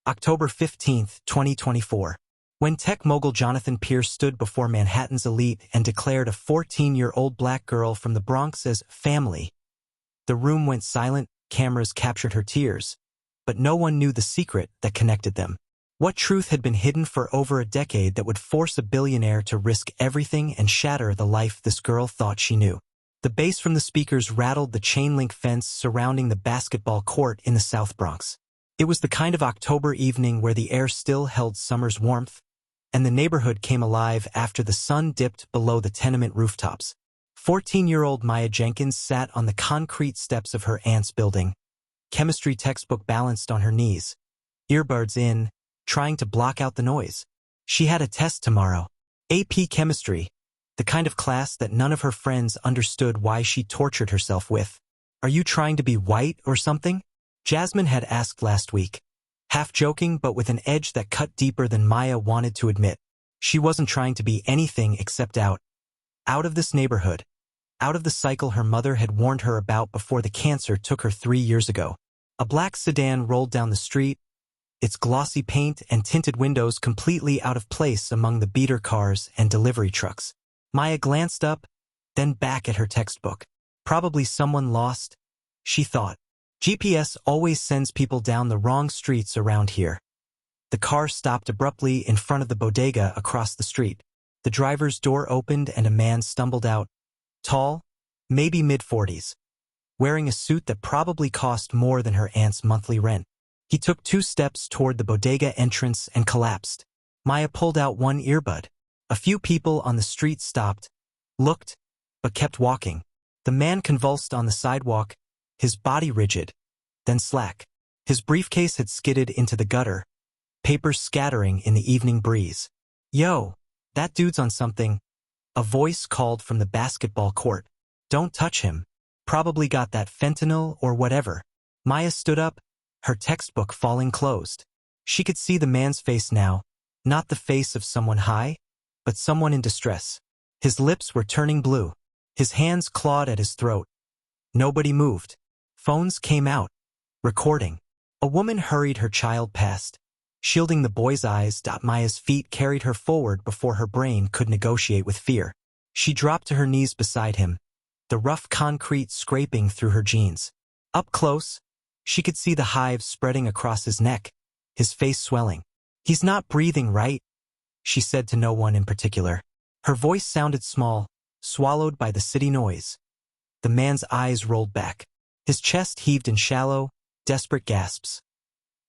October 15, 2024. When tech mogul Jonathan Pierce stood before Manhattan's elite and declared a 14-year-old black girl from the Bronx as family, the room went silent, cameras captured her tears, but no one knew the secret that connected them. What truth had been hidden for over a decade that would force a billionaire to risk everything and shatter the life this girl thought she knew? The bass from the speakers rattled the chain-link fence surrounding the basketball court in the South Bronx. It was the kind of October evening where the air still held summer's warmth, and the neighborhood came alive after the sun dipped below the tenement rooftops. 14-year-old Maya Jenkins sat on the concrete steps of her aunt's building, chemistry textbook balanced on her knees, earbuds in, trying to block out the noise. She had a test tomorrow. AP Chemistry, the kind of class that none of her friends understood why she tortured herself with. "Are you trying to be white or something?" Jasmine had asked last week, half joking but with an edge that cut deeper than Maya wanted to admit. She wasn't trying to be anything except out. Out of this neighborhood. Out of the cycle her mother had warned her about before the cancer took her 3 years ago. A black sedan rolled down the street, its glossy paint and tinted windows completely out of place among the beater cars and delivery trucks. Maya glanced up, then back at her textbook. Probably someone lost, she thought. GPS always sends people down the wrong streets around here. The car stopped abruptly in front of the bodega across the street. The driver's door opened and a man stumbled out, tall, maybe mid-40s, wearing a suit that probably cost more than her aunt's monthly rent. He took 2 steps toward the bodega entrance and collapsed. Maya pulled out one earbud. A few people on the street stopped, looked, but kept walking. The man convulsed on the sidewalk, his body rigid, then slack. His briefcase had skidded into the gutter, papers scattering in the evening breeze. "Yo, that dude's on something," a voice called from the basketball court. "Don't touch him. Probably got that fentanyl or whatever." Maya stood up, her textbook falling closed. She could see the man's face now, not the face of someone high, but someone in distress. His lips were turning blue. His hands clawed at his throat. Nobody moved. Phones came out. Recording. A woman hurried her child past, shielding the boy's eyes. Maya's feet carried her forward before her brain could negotiate with fear. She dropped to her knees beside him, the rough concrete scraping through her jeans. Up close, she could see the hives spreading across his neck, his face swelling. "He's not breathing right," she said to no one in particular. Her voice sounded small, swallowed by the city noise. The man's eyes rolled back. His chest heaved in shallow, desperate gasps.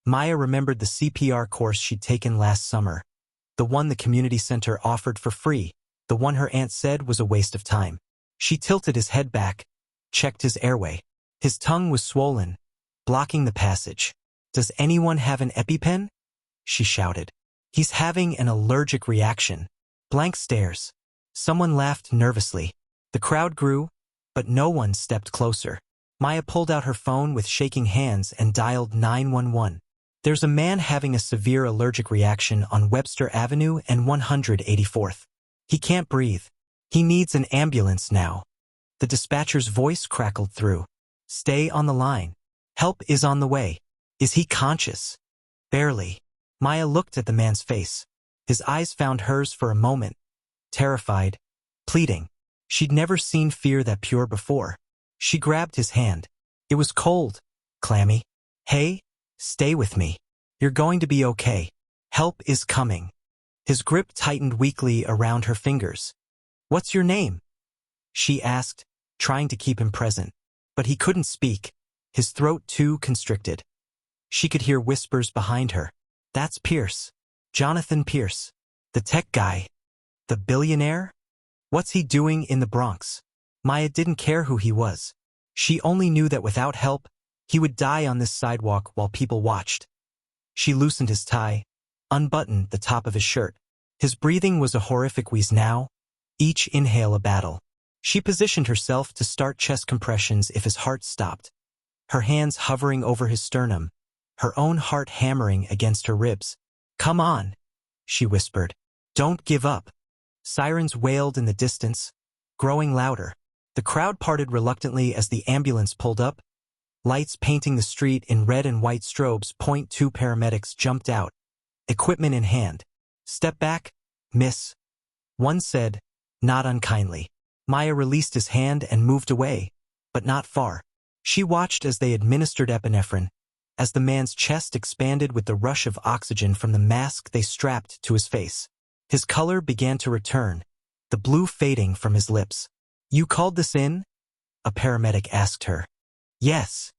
Maya remembered the CPR course she'd taken last summer, the one the community center offered for free, the one her aunt said was a waste of time. She tilted his head back, checked his airway. His tongue was swollen, blocking the passage. "Does anyone have an EpiPen?" she shouted. "He's having an allergic reaction." Blank stares. Someone laughed nervously. The crowd grew, but no one stepped closer. Maya pulled out her phone with shaking hands and dialed 911. "There's a man having a severe allergic reaction on Webster Avenue and 184th. He can't breathe. He needs an ambulance now." The dispatcher's voice crackled through. "Stay on the line. Help is on the way." "Is he conscious?" "Barely." Maya looked at the man's face. His eyes found hers for a moment, terrified, pleading. She'd never seen fear that pure before. She grabbed his hand. It was cold, clammy. "Hey, stay with me. You're going to be okay. Help is coming." His grip tightened weakly around her fingers. "What's your name?" she asked, trying to keep him present. But he couldn't speak, his throat too constricted. She could hear whispers behind her. "That's Pierce. Jonathan Pierce. The tech guy. The billionaire? What's he doing in the Bronx?" Maya didn't care who he was. She only knew that without help, he would die on this sidewalk while people watched. She loosened his tie, unbuttoned the top of his shirt. His breathing was a horrific wheeze now, each inhale a battle. She positioned herself to start chest compressions if his heart stopped, her hands hovering over his sternum, her own heart hammering against her ribs. "Come on," she whispered. "Don't give up." Sirens wailed in the distance, growing louder. The crowd parted reluctantly as the ambulance pulled up, lights painting the street in red and white strobes. Two paramedics jumped out, equipment in hand. "Step back, miss," one said, not unkindly. Maya released his hand and moved away, but not far. She watched as they administered epinephrine, as the man's chest expanded with the rush of oxygen from the mask they strapped to his face. His color began to return, the blue fading from his lips. "You called this in?" a paramedic asked her. "Yes.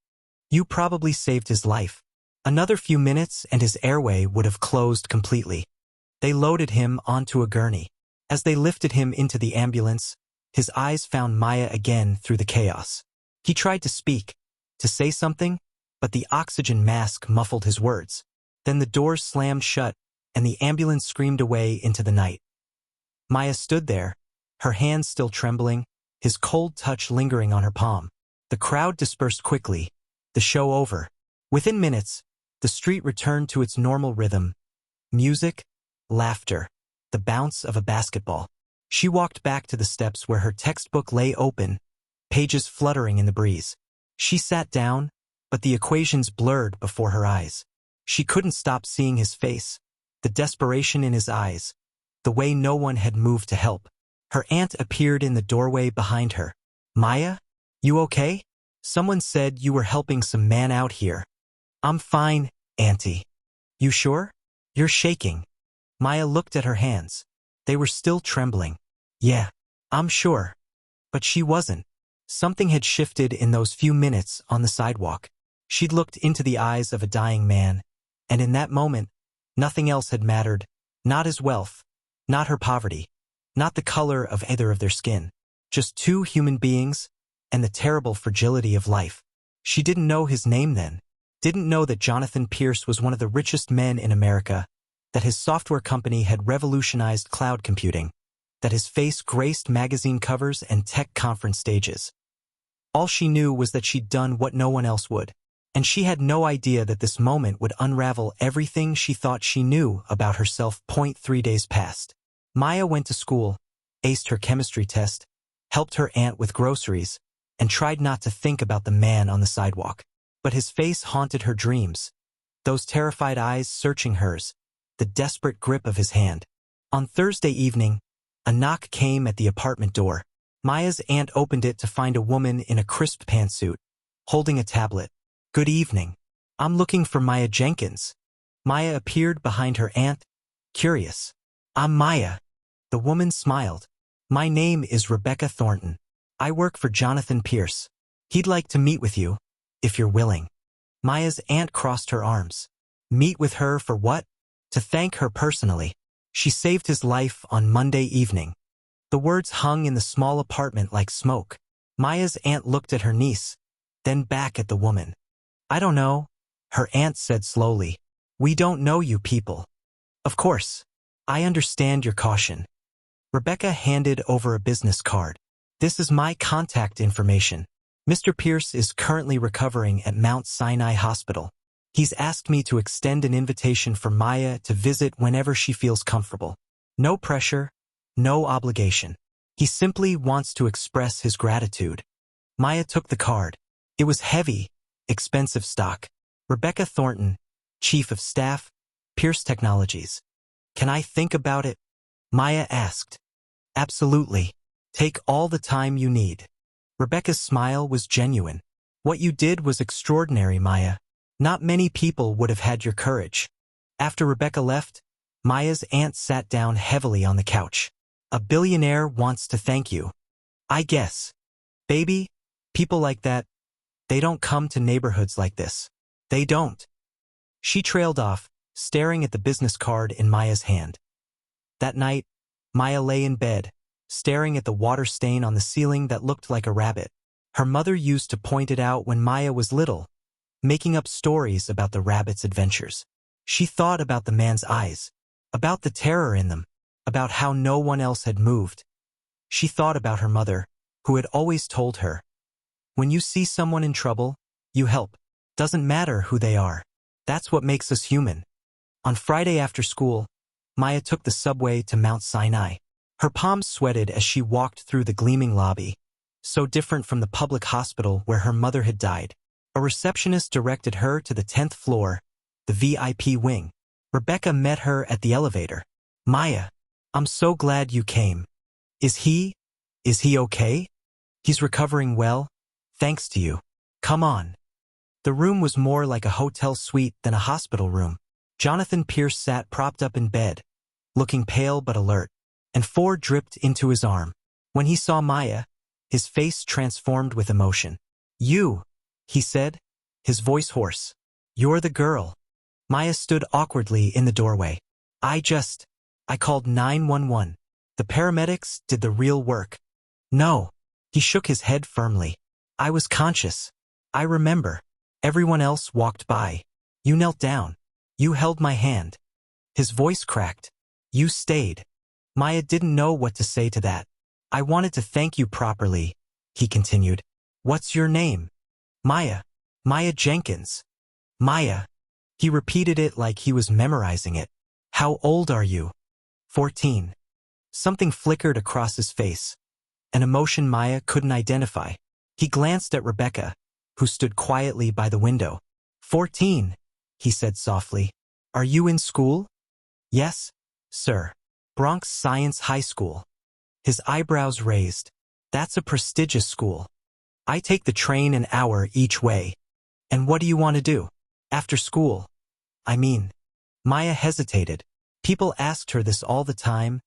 You probably saved his life." Another few minutes and his airway would have closed completely. They loaded him onto a gurney. As they lifted him into the ambulance, his eyes found Maya again through the chaos. He tried to speak, to say something, but the oxygen mask muffled his words. Then the doors slammed shut, and the ambulance screamed away into the night. Maya stood there, her hands still trembling, his cold touch lingering on her palm. The crowd dispersed quickly, the show over. Within minutes, the street returned to its normal rhythm. Music, laughter, the bounce of a basketball. She walked back to the steps where her textbook lay open, pages fluttering in the breeze. She sat down, but the equations blurred before her eyes. She couldn't stop seeing his face, the desperation in his eyes, the way no one had moved to help. Her aunt appeared in the doorway behind her. "Maya, you okay? Someone said you were helping some man out here." "I'm fine, Auntie." "You sure? You're shaking." Maya looked at her hands. They were still trembling. "Yeah, I'm sure." But she wasn't. Something had shifted in those few minutes on the sidewalk. She'd looked into the eyes of a dying man, and in that moment, nothing else had mattered. Not his wealth, not her poverty, not the color of either of their skin. Just two human beings and the terrible fragility of life. She didn't know his name then. Didn't know that Jonathan Pierce was one of the richest men in America, that his software company had revolutionized cloud computing, that his face graced magazine covers and tech conference stages. All she knew was that she'd done what no one else would, and she had no idea that this moment would unravel everything she thought she knew about herself. 3 days passed. Maya went to school, aced her chemistry test, helped her aunt with groceries, and tried not to think about the man on the sidewalk. But his face haunted her dreams, those terrified eyes searching hers, the desperate grip of his hand. On Thursday evening, a knock came at the apartment door. Maya's aunt opened it to find a woman in a crisp pantsuit, holding a tablet. "Good evening. I'm looking for Maya Jenkins." Maya appeared behind her aunt, curious. "I'm Maya." The woman smiled. "My name is Rebecca Thornton. I work for Jonathan Pierce. He'd like to meet with you, if you're willing." Maya's aunt crossed her arms. Meet with her for what? To thank her personally. She saved his life on Monday evening. The words hung in the small apartment like smoke. Maya's aunt looked at her niece, then back at the woman. "I don't know," her aunt said slowly. "We don't know you people." "Of course. I understand your caution." Rebecca handed over a business card. "This is my contact information. Mr. Pierce is currently recovering at Mount Sinai Hospital. He's asked me to extend an invitation for Maya to visit whenever she feels comfortable. No pressure, no obligation. He simply wants to express his gratitude." Maya took the card. It was heavy, expensive stock. Rebecca Thornton, Chief of Staff, Pierce Technologies. "Can I think about it?" Maya asked. "Absolutely. Take all the time you need." Rebecca's smile was genuine. "What you did was extraordinary, Maya. Not many people would have had your courage." After Rebecca left, Maya's aunt sat down heavily on the couch. "A billionaire wants to thank you. I guess. Baby, people like that, they don't come to neighborhoods like this. They don't." She trailed off, staring at the business card in Maya's hand. That night, Maya lay in bed, staring at the water stain on the ceiling that looked like a rabbit. Her mother used to point it out when Maya was little, making up stories about the rabbit's adventures. She thought about the man's eyes, about the terror in them, about how no one else had moved. She thought about her mother, who had always told her, "When you see someone in trouble, you help. Doesn't matter who they are. That's what makes us human." On Friday after school, Maya took the subway to Mount Sinai. Her palms sweated as she walked through the gleaming lobby, so different from the public hospital where her mother had died. A receptionist directed her to the 10th floor, the VIP wing. Rebecca met her at the elevator. Maya, I'm so glad you came. Is he okay? He's recovering well, thanks to you. Come on. The room was more like a hotel suite than a hospital room. Jonathan Pierce sat propped up in bed, looking pale but alert, and Ford dripped into his arm. When he saw Maya, his face transformed with emotion. You, he said, his voice hoarse. You're the girl. Maya stood awkwardly in the doorway. I called 911. The paramedics did the real work. No. He shook his head firmly. I was conscious. I remember. Everyone else walked by. You knelt down. You held my hand. His voice cracked. You stayed. Maya didn't know what to say to that. I wanted to thank you properly, he continued. What's your name? Maya. Maya Jenkins. Maya. He repeated it like he was memorizing it. How old are you? 14. Something flickered across his face. An emotion Maya couldn't identify. He glanced at Rebecca, who stood quietly by the window. 14, he said softly. Are you in school? Yes, sir. Bronx Science High School. His eyebrows raised. That's a prestigious school. I take the train an hour each way. And what do you want to do? After school. Maya hesitated. People asked her this all the time,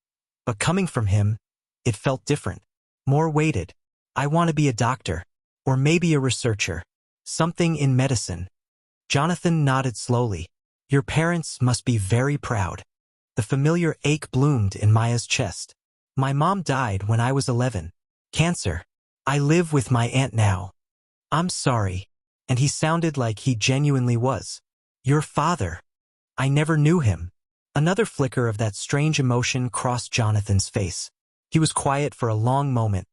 but coming from him, it felt different. More weighted. I want to be a doctor. Or maybe a researcher. Something in medicine. Jonathan nodded slowly. Your parents must be very proud. The familiar ache bloomed in Maya's chest. My mom died when I was 11. Cancer. I live with my aunt now. I'm sorry. And he sounded like he genuinely was. Your father. I never knew him. Another flicker of that strange emotion crossed Jonathan's face. He was quiet for a long moment,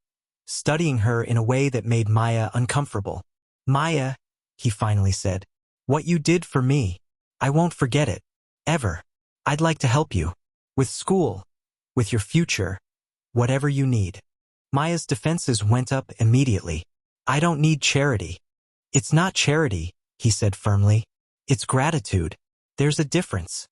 studying her in a way that made Maya uncomfortable. Maya, he finally said, what you did for me, I won't forget it. Ever. I'd like to help you. With school. With your future. Whatever you need. Maya's defenses went up immediately. I don't need charity. It's not charity, he said firmly. It's gratitude. There's a difference.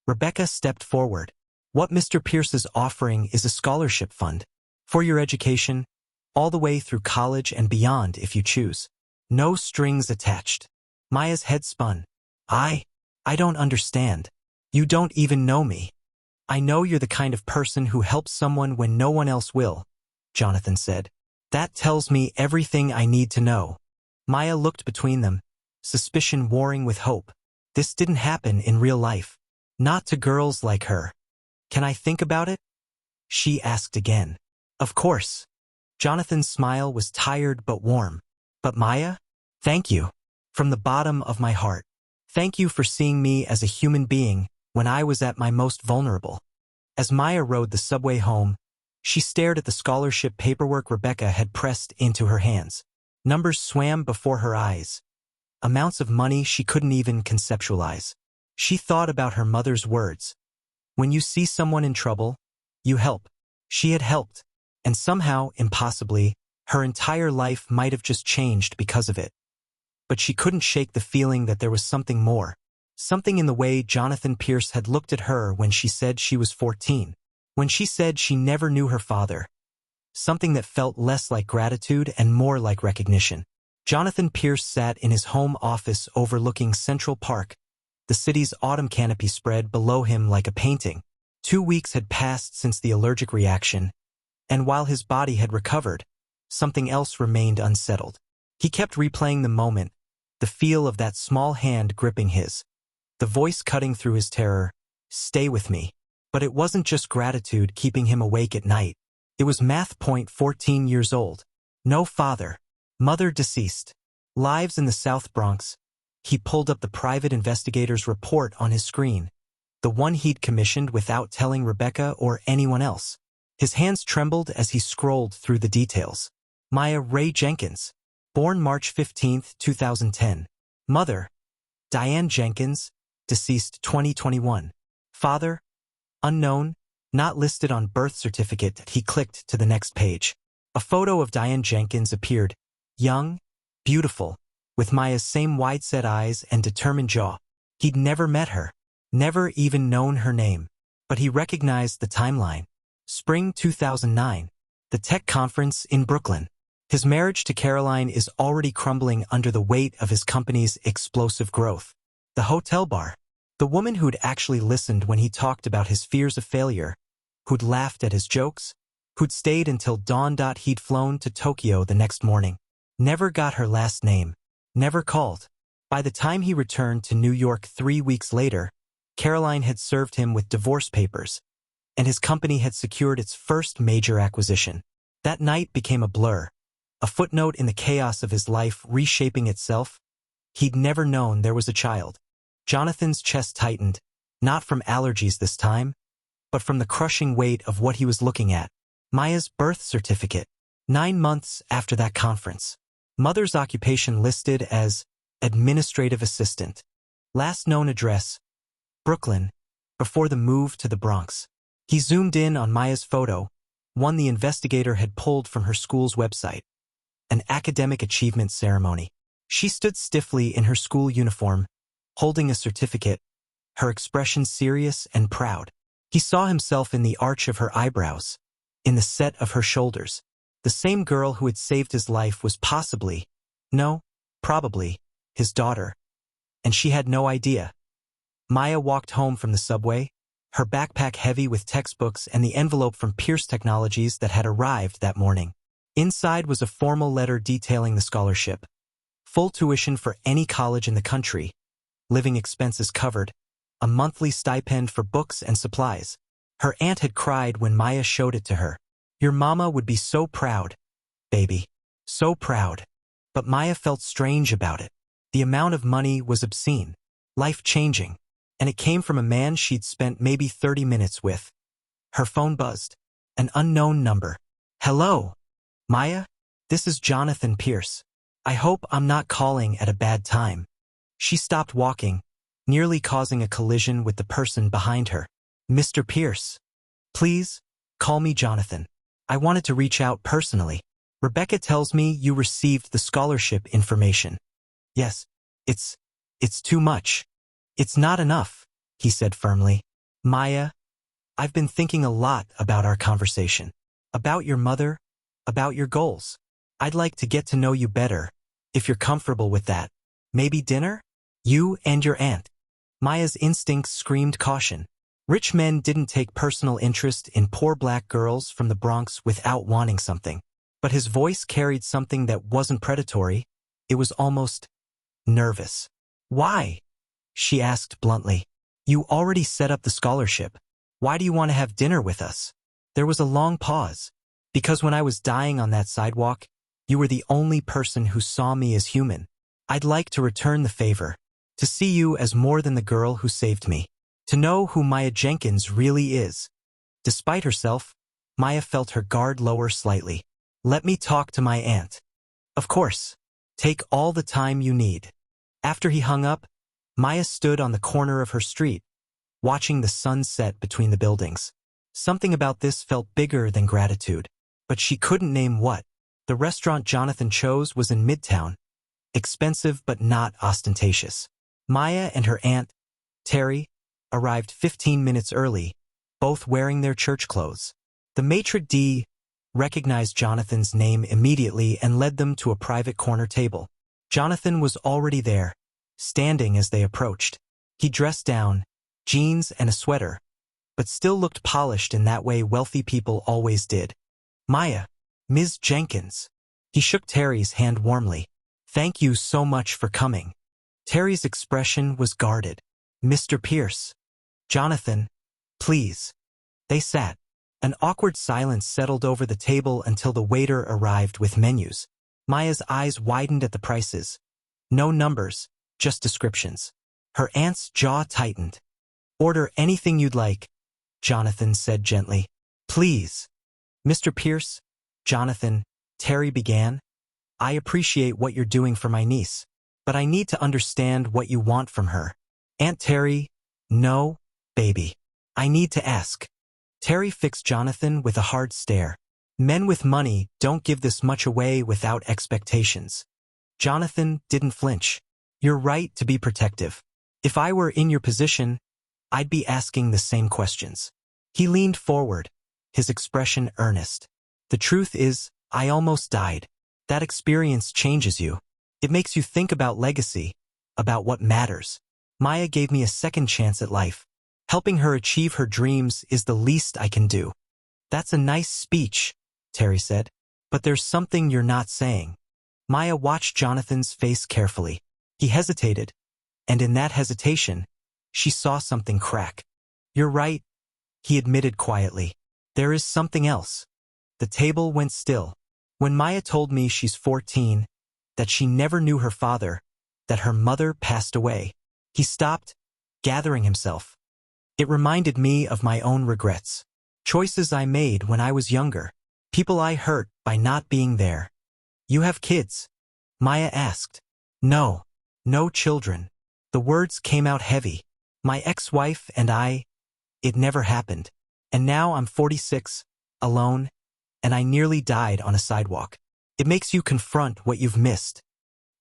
Rebecca stepped forward. What Mr. Pierce is offering is a scholarship fund. For your education, all the way through college and beyond if you choose. No strings attached. Maya's head spun. I don't understand. You don't even know me. I know you're the kind of person who helps someone when no one else will, Jonathan said. That tells me everything I need to know. Maya looked between them, suspicion warring with hope. This didn't happen in real life. Not to girls like her. Can I think about it? She asked again. Of course. Jonathan's smile was tired but warm. But Maya, thank you. From the bottom of my heart. Thank you for seeing me as a human being when I was at my most vulnerable. As Maya rode the subway home, she stared at the scholarship paperwork Rebecca had pressed into her hands. Numbers swam before her eyes. Amounts of money she couldn't even conceptualize. She thought about her mother's words. When you see someone in trouble, you help. She had helped. And somehow, impossibly, her entire life might have just changed because of it. But she couldn't shake the feeling that there was something more. Something in the way Jonathan Pierce had looked at her when she said she was 14. When she said she never knew her father. Something that felt less like gratitude and more like recognition. Jonathan Pierce sat in his home office overlooking Central Park. The city's autumn canopy spread below him like a painting. 2 weeks had passed since the allergic reaction, and while his body had recovered, something else remained unsettled. He kept replaying the moment, the feel of that small hand gripping his, the voice cutting through his terror, stay with me. But it wasn't just gratitude keeping him awake at night. It was math point 14 years old. No father. Mother deceased. Lives in the South Bronx. He pulled up the private investigator's report on his screen. The one he'd commissioned without telling Rebecca or anyone else. His hands trembled as he scrolled through the details. Maya Ray Jenkins. Born March 15, 2010. Mother, Diane Jenkins, deceased 2021. Father, unknown, not listed on birth certificate. He clicked to the next page. A photo of Diane Jenkins appeared. Young, beautiful, with Maya's same wide-set eyes and determined jaw. He'd never met her, never even known her name, but he recognized the timeline. Spring 2009, the tech conference in Brooklyn. His marriage to Caroline is already crumbling under the weight of his company's explosive growth. The hotel bar. The woman who'd actually listened when he talked about his fears of failure, who'd laughed at his jokes, who'd stayed until dawn. He'd flown to Tokyo the next morning. Never got her last name. Never called. By the time he returned to New York 3 weeks later, Caroline had served him with divorce papers, and his company had secured its first major acquisition. That night became a blur, a footnote in the chaos of his life reshaping itself. He'd never known there was a child. Jonathan's chest tightened, not from allergies this time, but from the crushing weight of what he was looking at. Maya's birth certificate. 9 months after that conference. Mother's occupation listed as administrative assistant. Last known address, Brooklyn, before the move to the Bronx. He zoomed in on Maya's photo, one the investigator had pulled from her school's website. An academic achievement ceremony. She stood stiffly in her school uniform, holding a certificate, her expression serious and proud. He saw himself in the arch of her eyebrows, in the set of her shoulders. The same girl who had saved his life was probably, his daughter. And she had no idea. Maya walked home from the subway, her backpack heavy with textbooks and the envelope from Pierce Technologies that had arrived that morning. Inside was a formal letter detailing the scholarship. Full tuition for any college in the country, living expenses covered, a monthly stipend for books and supplies. Her aunt had cried when Maya showed it to her. Your mama would be so proud, baby. So proud. But Maya felt strange about it. The amount of money was obscene, life-changing, and it came from a man she'd spent maybe 30 minutes with. Her phone buzzed. An unknown number. Hello, Maya? This is Jonathan Pierce. I hope I'm not calling at a bad time. She stopped walking, nearly causing a collision with the person behind her. Mr. Pierce. Please, call me Jonathan. I wanted to reach out personally. Rebecca tells me you received the scholarship information. Yes, it's too much. It's not enough, he said firmly. Maya, I've been thinking a lot about our conversation. About your mother, about your goals. I'd like to get to know you better, if you're comfortable with that. Maybe dinner? You and your aunt. Maya's instincts screamed caution. Rich men didn't take personal interest in poor black girls from the Bronx without wanting something. But his voice carried something that wasn't predatory. It was almost nervous. Why? She asked bluntly. You already set up the scholarship. Why do you want to have dinner with us? There was a long pause. Because when I was dying on that sidewalk, you were the only person who saw me as human. I'd like to return the favor. To see you as more than the girl who saved me. To know who Maya Jenkins really is. Despite herself, Maya felt her guard lower slightly. Let me talk to my aunt. Of course. Take all the time you need. After he hung up, Maya stood on the corner of her street, watching the sun set between the buildings. Something about this felt bigger than gratitude, but she couldn't name what. The restaurant Jonathan chose was in Midtown, expensive but not ostentatious. Maya and her aunt, Terry, arrived 15 minutes early, both wearing their church clothes. The maitre d' recognized Jonathan's name immediately and led them to a private corner table. Jonathan was already there, standing as they approached. He dressed down, jeans and a sweater, but still looked polished in that way wealthy people always did. Maya, Ms. Jenkins. He shook Terry's hand warmly. Thank you so much for coming. Terry's expression was guarded. Mr. Pierce. Jonathan, please. They sat. An awkward silence settled over the table until the waiter arrived with menus. Maya's eyes widened at the prices. No numbers, just descriptions. Her aunt's jaw tightened. Order anything you'd like, Jonathan said gently. Please. Mr. Pierce, Jonathan, Terry began. I appreciate what you're doing for my niece, but I need to understand what you want from her. Aunt Terry, no, baby. I need to ask. Terry fixed Jonathan with a hard stare. Men with money don't give this much away without expectations. Jonathan didn't flinch. You're right to be protective. If I were in your position, I'd be asking the same questions. He leaned forward, his expression earnest. The truth is, I almost died. That experience changes you. It makes you think about legacy, about what matters. Maya gave me a second chance at life. Helping her achieve her dreams is the least I can do. That's a nice speech, Terry said. But there's something you're not saying. Maya watched Jonathan's face carefully. He hesitated, and in that hesitation, she saw something crack. You're right, he admitted quietly. There is something else. The table went still. When Maya told me she's 14, that she never knew her father, that her mother passed away, he stopped, gathering himself. It reminded me of my own regrets. Choices I made when I was younger. People I hurt by not being there. You have kids? Maya asked. No. No children. The words came out heavy. My ex-wife and I, it never happened. And now I'm 46, alone, and I nearly died on a sidewalk. It makes you confront what you've missed.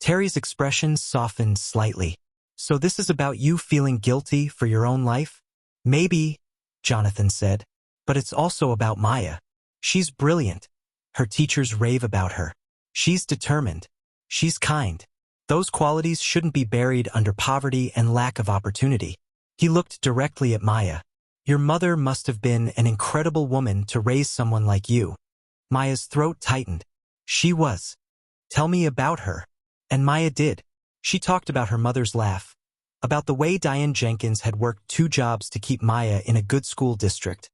Terry's expression softened slightly. So this is about you feeling guilty for your own life? Maybe, Jonathan said, but it's also about Maya. She's brilliant. Her teachers rave about her. She's determined. She's kind. Those qualities shouldn't be buried under poverty and lack of opportunity. He looked directly at Maya. Your mother must have been an incredible woman to raise someone like you. Maya's throat tightened. She was. Tell me about her. And Maya did. She talked about her mother's laugh, about the way Diane Jenkins had worked 2 jobs to keep Maya in a good school district,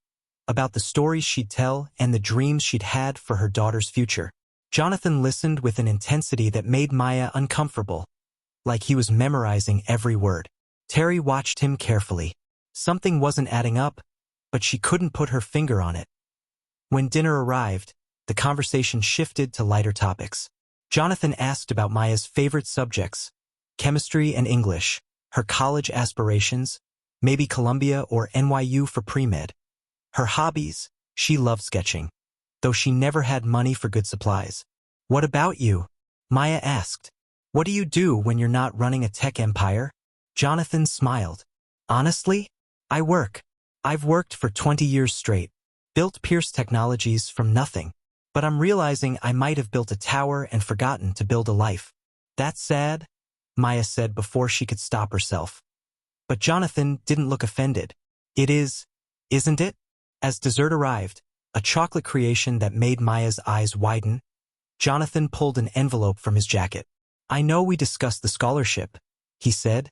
about the stories she'd tell and the dreams she'd had for her daughter's future. Jonathan listened with an intensity that made Maya uncomfortable, like he was memorizing every word. Terry watched him carefully. Something wasn't adding up, but she couldn't put her finger on it. When dinner arrived, the conversation shifted to lighter topics. Jonathan asked about Maya's favorite subjects, chemistry and English, her college aspirations, maybe Columbia or NYU for pre-med. Her hobbies, she loved sketching, though she never had money for good supplies. What about you? Maya asked. What do you do when you're not running a tech empire? Jonathan smiled. Honestly, I work. I've worked for 20 years straight, built Pierce Technologies from nothing. But I'm realizing I might have built a tower and forgotten to build a life. That's sad, Maya said before she could stop herself. But Jonathan didn't look offended. It is, isn't it? As dessert arrived, a chocolate creation that made Maya's eyes widen, Jonathan pulled an envelope from his jacket. I know we discussed the scholarship, he said,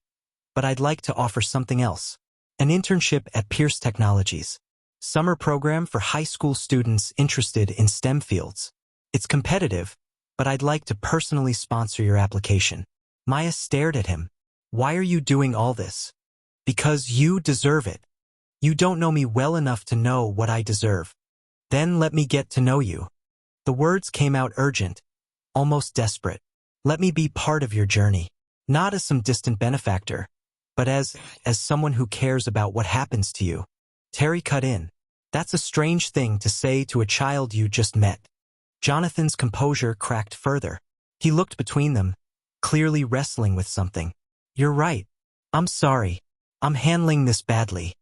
but I'd like to offer something else. An internship at Pierce Technologies. Summer program for high school students interested in STEM fields. It's competitive, but I'd like to personally sponsor your application. Maya stared at him. Why are you doing all this? Because you deserve it. You don't know me well enough to know what I deserve. Then let me get to know you. The words came out urgent, almost desperate. Let me be part of your journey. Not as some distant benefactor, but as someone who cares about what happens to you. Terry cut in. That's a strange thing to say to a child you just met. Jonathan's composure cracked further. He looked between them, clearly wrestling with something. You're right. I'm sorry. I'm handling this badly.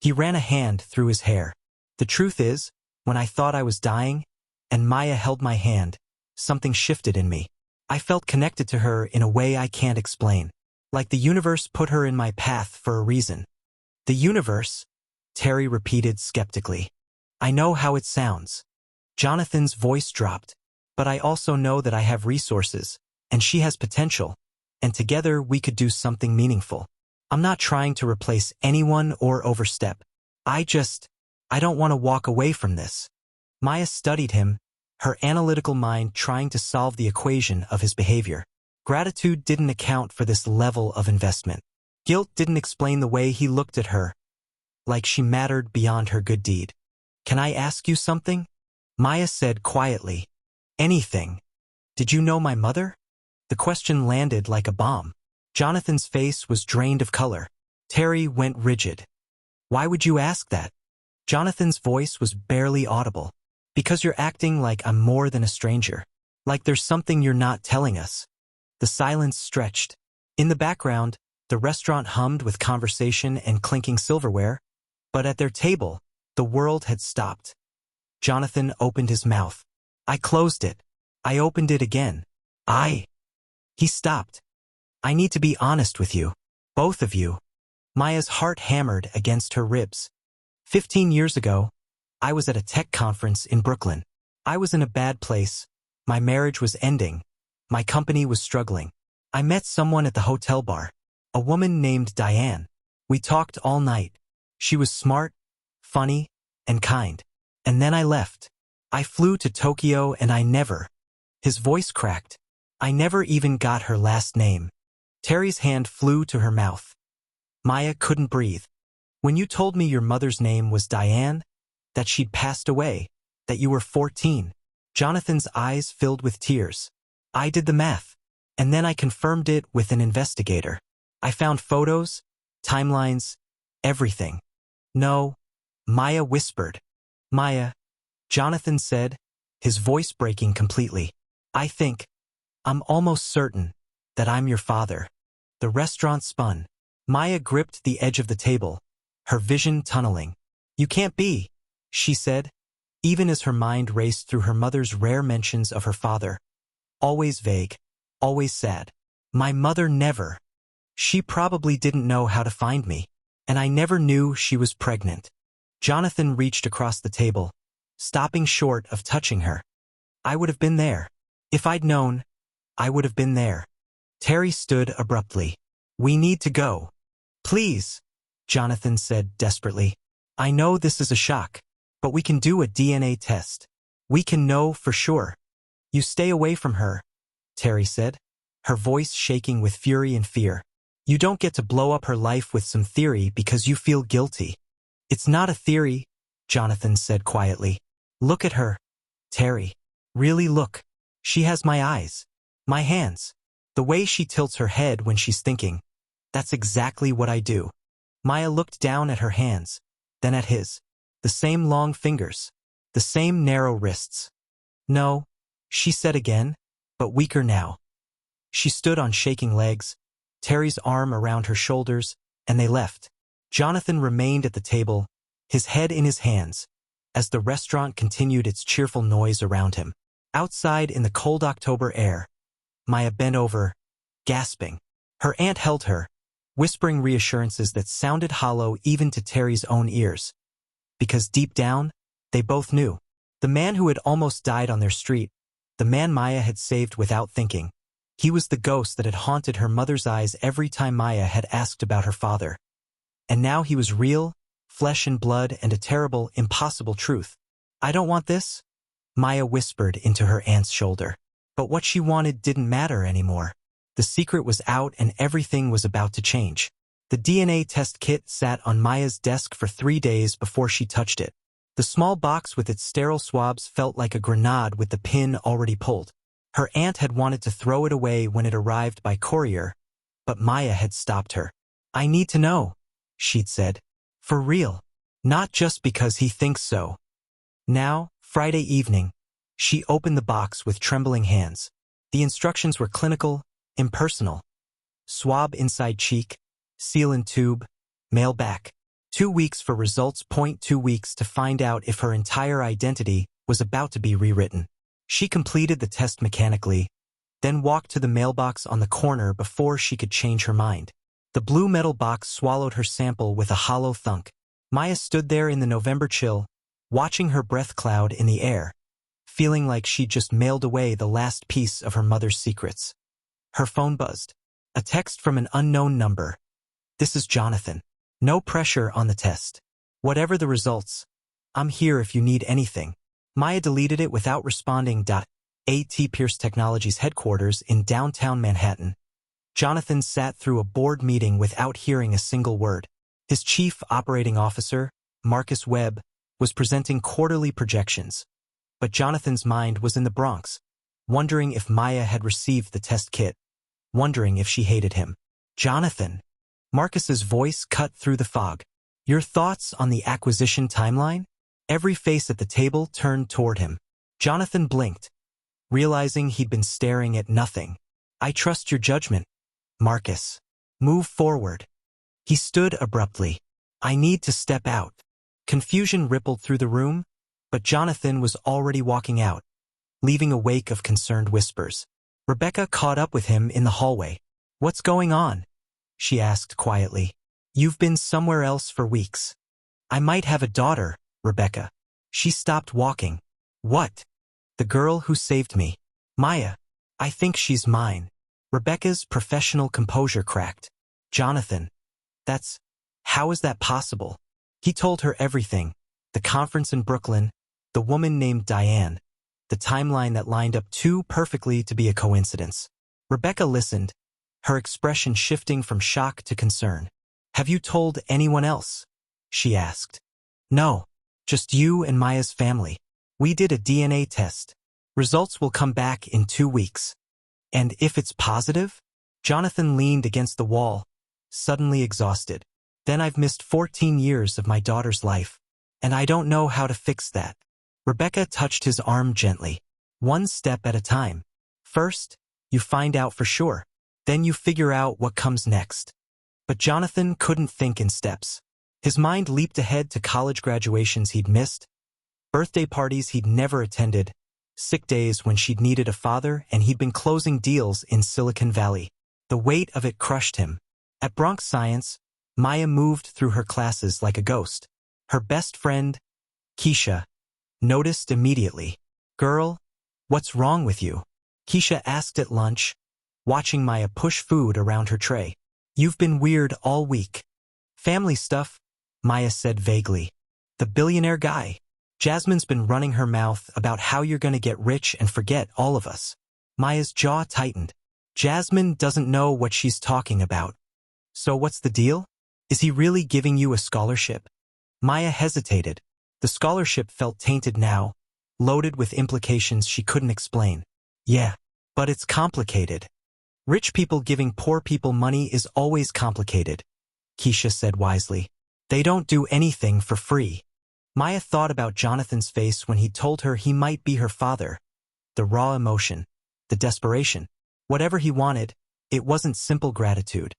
He ran a hand through his hair. The truth is, when I thought I was dying, and Maya held my hand, something shifted in me. I felt connected to her in a way I can't explain. Like the universe put her in my path for a reason. The universe? Terry repeated skeptically. I know how it sounds. Jonathan's voice dropped. But I also know that I have resources, and she has potential, and together we could do something meaningful. I'm not trying to replace anyone or overstep. I don't want to walk away from this. Maya studied him, her analytical mind trying to solve the equation of his behavior. Gratitude didn't account for this level of investment. Guilt didn't explain the way he looked at her, like she mattered beyond her good deed. Can I ask you something? Maya said quietly. Anything. Did you know my mother? The question landed like a bomb. Jonathan's face was drained of color. Terry went rigid. Why would you ask that? Jonathan's voice was barely audible. Because you're acting like I'm more than a stranger. Like there's something you're not telling us. The silence stretched. In the background, the restaurant hummed with conversation and clinking silverware, but at their table, the world had stopped. Jonathan opened his mouth. I closed it. I opened it again. He stopped. I need to be honest with you. Both of you. Maya's heart hammered against her ribs. 15 years ago, I was at a tech conference in Brooklyn. I was in a bad place. My marriage was ending. My company was struggling. I met someone at the hotel bar. A woman named Diane. We talked all night. She was smart, funny, and kind. And then I left. I flew to Tokyo and his voice cracked. I never even got her last name. Terry's hand flew to her mouth. Maya couldn't breathe. When you told me your mother's name was Diane, that she'd passed away, that you were 14, Jonathan's eyes filled with tears. I did the math, and then I confirmed it with an investigator. I found photos, timelines, everything. No, Maya whispered. Maya, Jonathan said, his voice breaking completely. I'm almost certain that I'm your father. The restaurant spun. Maya gripped the edge of the table, her vision tunneling. You can't be, she said, even as her mind raced through her mother's rare mentions of her father. Always vague, always sad. My mother never. She probably didn't know how to find me, and I never knew she was pregnant. Jonathan reached across the table, stopping short of touching her. I would have been there. If I'd known, I would have been there. Terry stood abruptly. We need to go. Please, Jonathan said desperately. I know this is a shock, but we can do a DNA test. We can know for sure. You stay away from her, Terry said, her voice shaking with fury and fear. You don't get to blow up her life with some theory because you feel guilty. It's not a theory, Jonathan said quietly. Look at her, Terry. Really look. She has my eyes, my hands. The way she tilts her head when she's thinking. That's exactly what I do. Maya looked down at her hands, then at his. The same long fingers, the same narrow wrists. No, she said again, but weaker now. She stood on shaking legs, Terry's arm around her shoulders, and they left. Jonathan remained at the table, his head in his hands, as the restaurant continued its cheerful noise around him. Outside in the cold October air, Maya bent over, gasping. Her aunt held her, whispering reassurances that sounded hollow even to Terry's own ears. Because deep down, they both knew. The man who had almost died on their street, the man Maya had saved without thinking, he was the ghost that had haunted her mother's eyes every time Maya had asked about her father. And now he was real, flesh and blood, and a terrible, impossible truth. I don't want this, Maya whispered into her aunt's shoulder. But what she wanted didn't matter anymore. The secret was out and everything was about to change. The DNA test kit sat on Maya's desk for 3 days before she touched it. The small box with its sterile swabs felt like a grenade with the pin already pulled. Her aunt had wanted to throw it away when it arrived by courier, but Maya had stopped her. I need to know, she'd said. For real. Not just because he thinks so. Now, Friday evening, she opened the box with trembling hands. The instructions were clinical, impersonal. Swab inside cheek, seal in tube, mail back. 2 weeks for results. 2 weeks to find out if her entire identity was about to be rewritten. She completed the test mechanically, then walked to the mailbox on the corner before she could change her mind. The blue metal box swallowed her sample with a hollow thunk. Maya stood there in the November chill, watching her breath cloud in the air, feeling like she'd just mailed away the last piece of her mother's secrets. Her phone buzzed. A text from an unknown number. This is Jonathan. No pressure on the test. Whatever the results, I'm here if you need anything. Maya deleted it without responding. At Pierce Technologies headquarters in downtown Manhattan. Jonathan sat through a board meeting without hearing a single word. His chief operating officer, Marcus Webb, was presenting quarterly projections. But Jonathan's mind was in the Bronx, wondering if Maya had received the test kit, wondering if she hated him. Jonathan. Marcus's voice cut through the fog. Your thoughts on the acquisition timeline? Every face at the table turned toward him. Jonathan blinked, realizing he'd been staring at nothing. I trust your judgment, Marcus. Move forward. He stood abruptly. I need to step out. Confusion rippled through the room, but Jonathan was already walking out, leaving a wake of concerned whispers. Rebecca caught up with him in the hallway. What's going on? She asked quietly. You've been somewhere else for weeks. I might have a daughter, Rebecca. She stopped walking. What? The girl who saved me. Maya. I think she's mine. Rebecca's professional composure cracked. Jonathan. How is that possible? He told her everything. The conference in Brooklyn, the woman named Diane, the timeline that lined up too perfectly to be a coincidence. Rebecca listened, her expression shifting from shock to concern. Have you told anyone else? She asked. No, just you and Maya's family. We did a DNA test. Results will come back in 2 weeks. And if it's positive? Jonathan leaned against the wall, suddenly exhausted. Then I've missed 14 years of my daughter's life. And I don't know how to fix that. Rebecca touched his arm gently. One step at a time. First, you find out for sure. Then you figure out what comes next. But Jonathan couldn't think in steps. His mind leaped ahead to college graduations he'd missed, birthday parties he'd never attended, sick days when she'd needed a father and he'd been closing deals in Silicon Valley. The weight of it crushed him. At Bronx Science, Maya moved through her classes like a ghost. Her best friend, Keisha, noticed immediately. Girl, what's wrong with you? Keisha asked at lunch, watching Maya push food around her tray. You've been weird all week. Family stuff, Maya said vaguely. The billionaire guy. Jasmine's been running her mouth about how you're gonna get rich and forget all of us. Maya's jaw tightened. Jasmine doesn't know what she's talking about. So what's the deal? Is he really giving you a scholarship? Maya hesitated. The scholarship felt tainted now, loaded with implications she couldn't explain. Yeah, but it's complicated. Rich people giving poor people money is always complicated, Keisha said wisely. They don't do anything for free. Maya thought about Jonathan's face when he told her he might be her father. The raw emotion, the desperation. Whatever he wanted, it wasn't simple gratitude.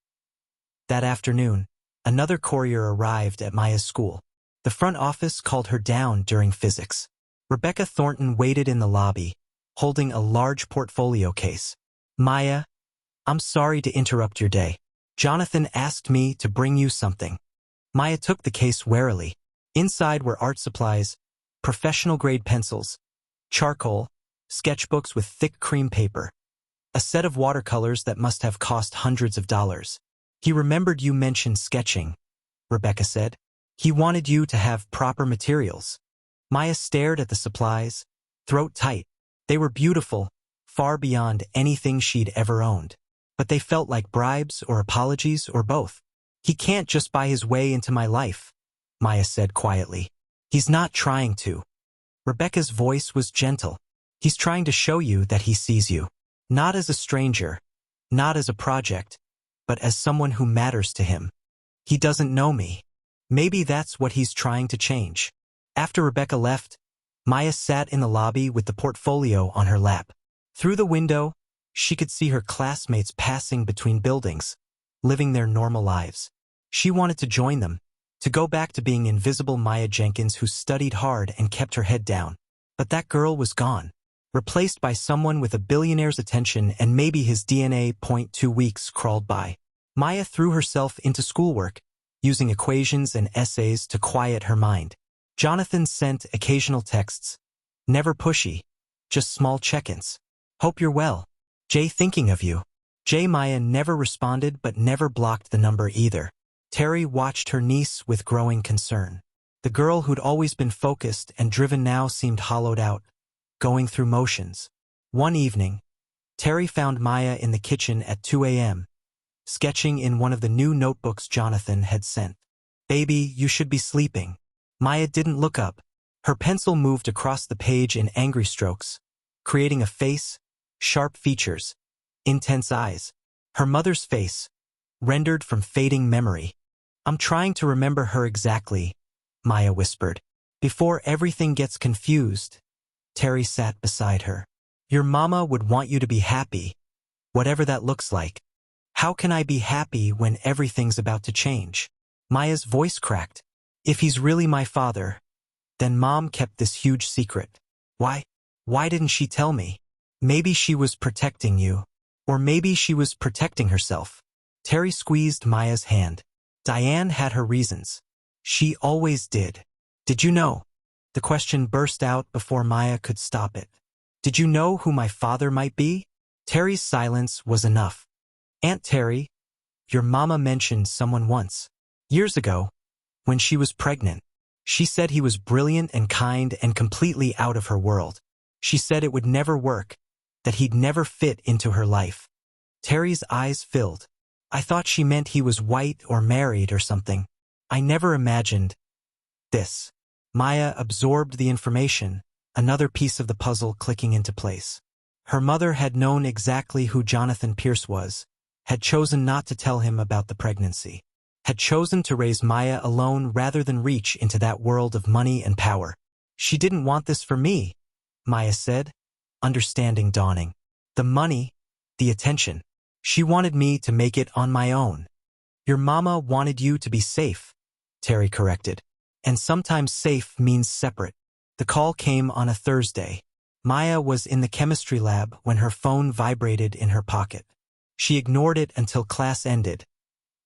That afternoon, another courier arrived at Maya's school. The front office called her down during physics. Rebecca Thornton waited in the lobby, holding a large portfolio case. Maya, I'm sorry to interrupt your day. Jonathan asked me to bring you something. Maya took the case warily. Inside were art supplies, professional-grade pencils, charcoal, sketchbooks with thick cream paper, a set of watercolors that must have cost hundreds of dollars. He remembered you mentioned sketching, Rebecca said. He wanted you to have proper materials. Maya stared at the supplies, throat tight. They were beautiful, far beyond anything she'd ever owned. But they felt like bribes or apologies or both. He can't just buy his way into my life, Maya said quietly. He's not trying to. Rebecca's voice was gentle. He's trying to show you that he sees you. Not as a stranger, not as a project, but as someone who matters to him. He doesn't know me. Maybe that's what he's trying to change. After Rebecca left, Maya sat in the lobby with the portfolio on her lap. Through the window, she could see her classmates passing between buildings, living their normal lives. She wanted to join them, to go back to being invisible Maya Jenkins who studied hard and kept her head down. But that girl was gone, replaced by someone with a billionaire's attention and maybe his DNA. 2 weeks crawled by. Maya threw herself into schoolwork, using equations and essays to quiet her mind. Jonathan sent occasional texts, never pushy, just small check-ins. Hope you're well. Jay thinking of you. Jay. Maya never responded but never blocked the number either. Terry watched her niece with growing concern. The girl who'd always been focused and driven now seemed hollowed out, going through motions. One evening, Terry found Maya in the kitchen at 2 a.m., sketching in one of the new notebooks Jonathan had sent. Baby, you should be sleeping. Maya didn't look up. Her pencil moved across the page in angry strokes, creating a face, sharp features, intense eyes. Her mother's face, rendered from fading memory. I'm trying to remember her exactly, Maya whispered. Before everything gets confused. Terry sat beside her. Your mama would want you to be happy, whatever that looks like. How can I be happy when everything's about to change? Maya's voice cracked. If he's really my father, then Mom kept this huge secret. Why? Why didn't she tell me? Maybe she was protecting you. Or maybe she was protecting herself. Terry squeezed Maya's hand. Diane had her reasons. She always did. Did you know? The question burst out before Maya could stop it. Did you know who my father might be? Terry's silence was enough. Aunt Terry, your mama mentioned someone once. Years ago, when she was pregnant. She said he was brilliant and kind and completely out of her world. She said it would never work, that he'd never fit into her life. Terry's eyes filled. I thought she meant he was white or married or something. I never imagined this. Maya absorbed the information, another piece of the puzzle clicking into place. Her mother had known exactly who Jonathan Pierce was, had chosen not to tell him about the pregnancy, had chosen to raise Maya alone rather than reach into that world of money and power. She didn't want this for me, Maya said, understanding dawning. The money, the attention. She wanted me to make it on my own. Your mama wanted you to be safe, Terry corrected. And sometimes safe means separate. The call came on a Thursday. Maya was in the chemistry lab when her phone vibrated in her pocket. She ignored it until class ended,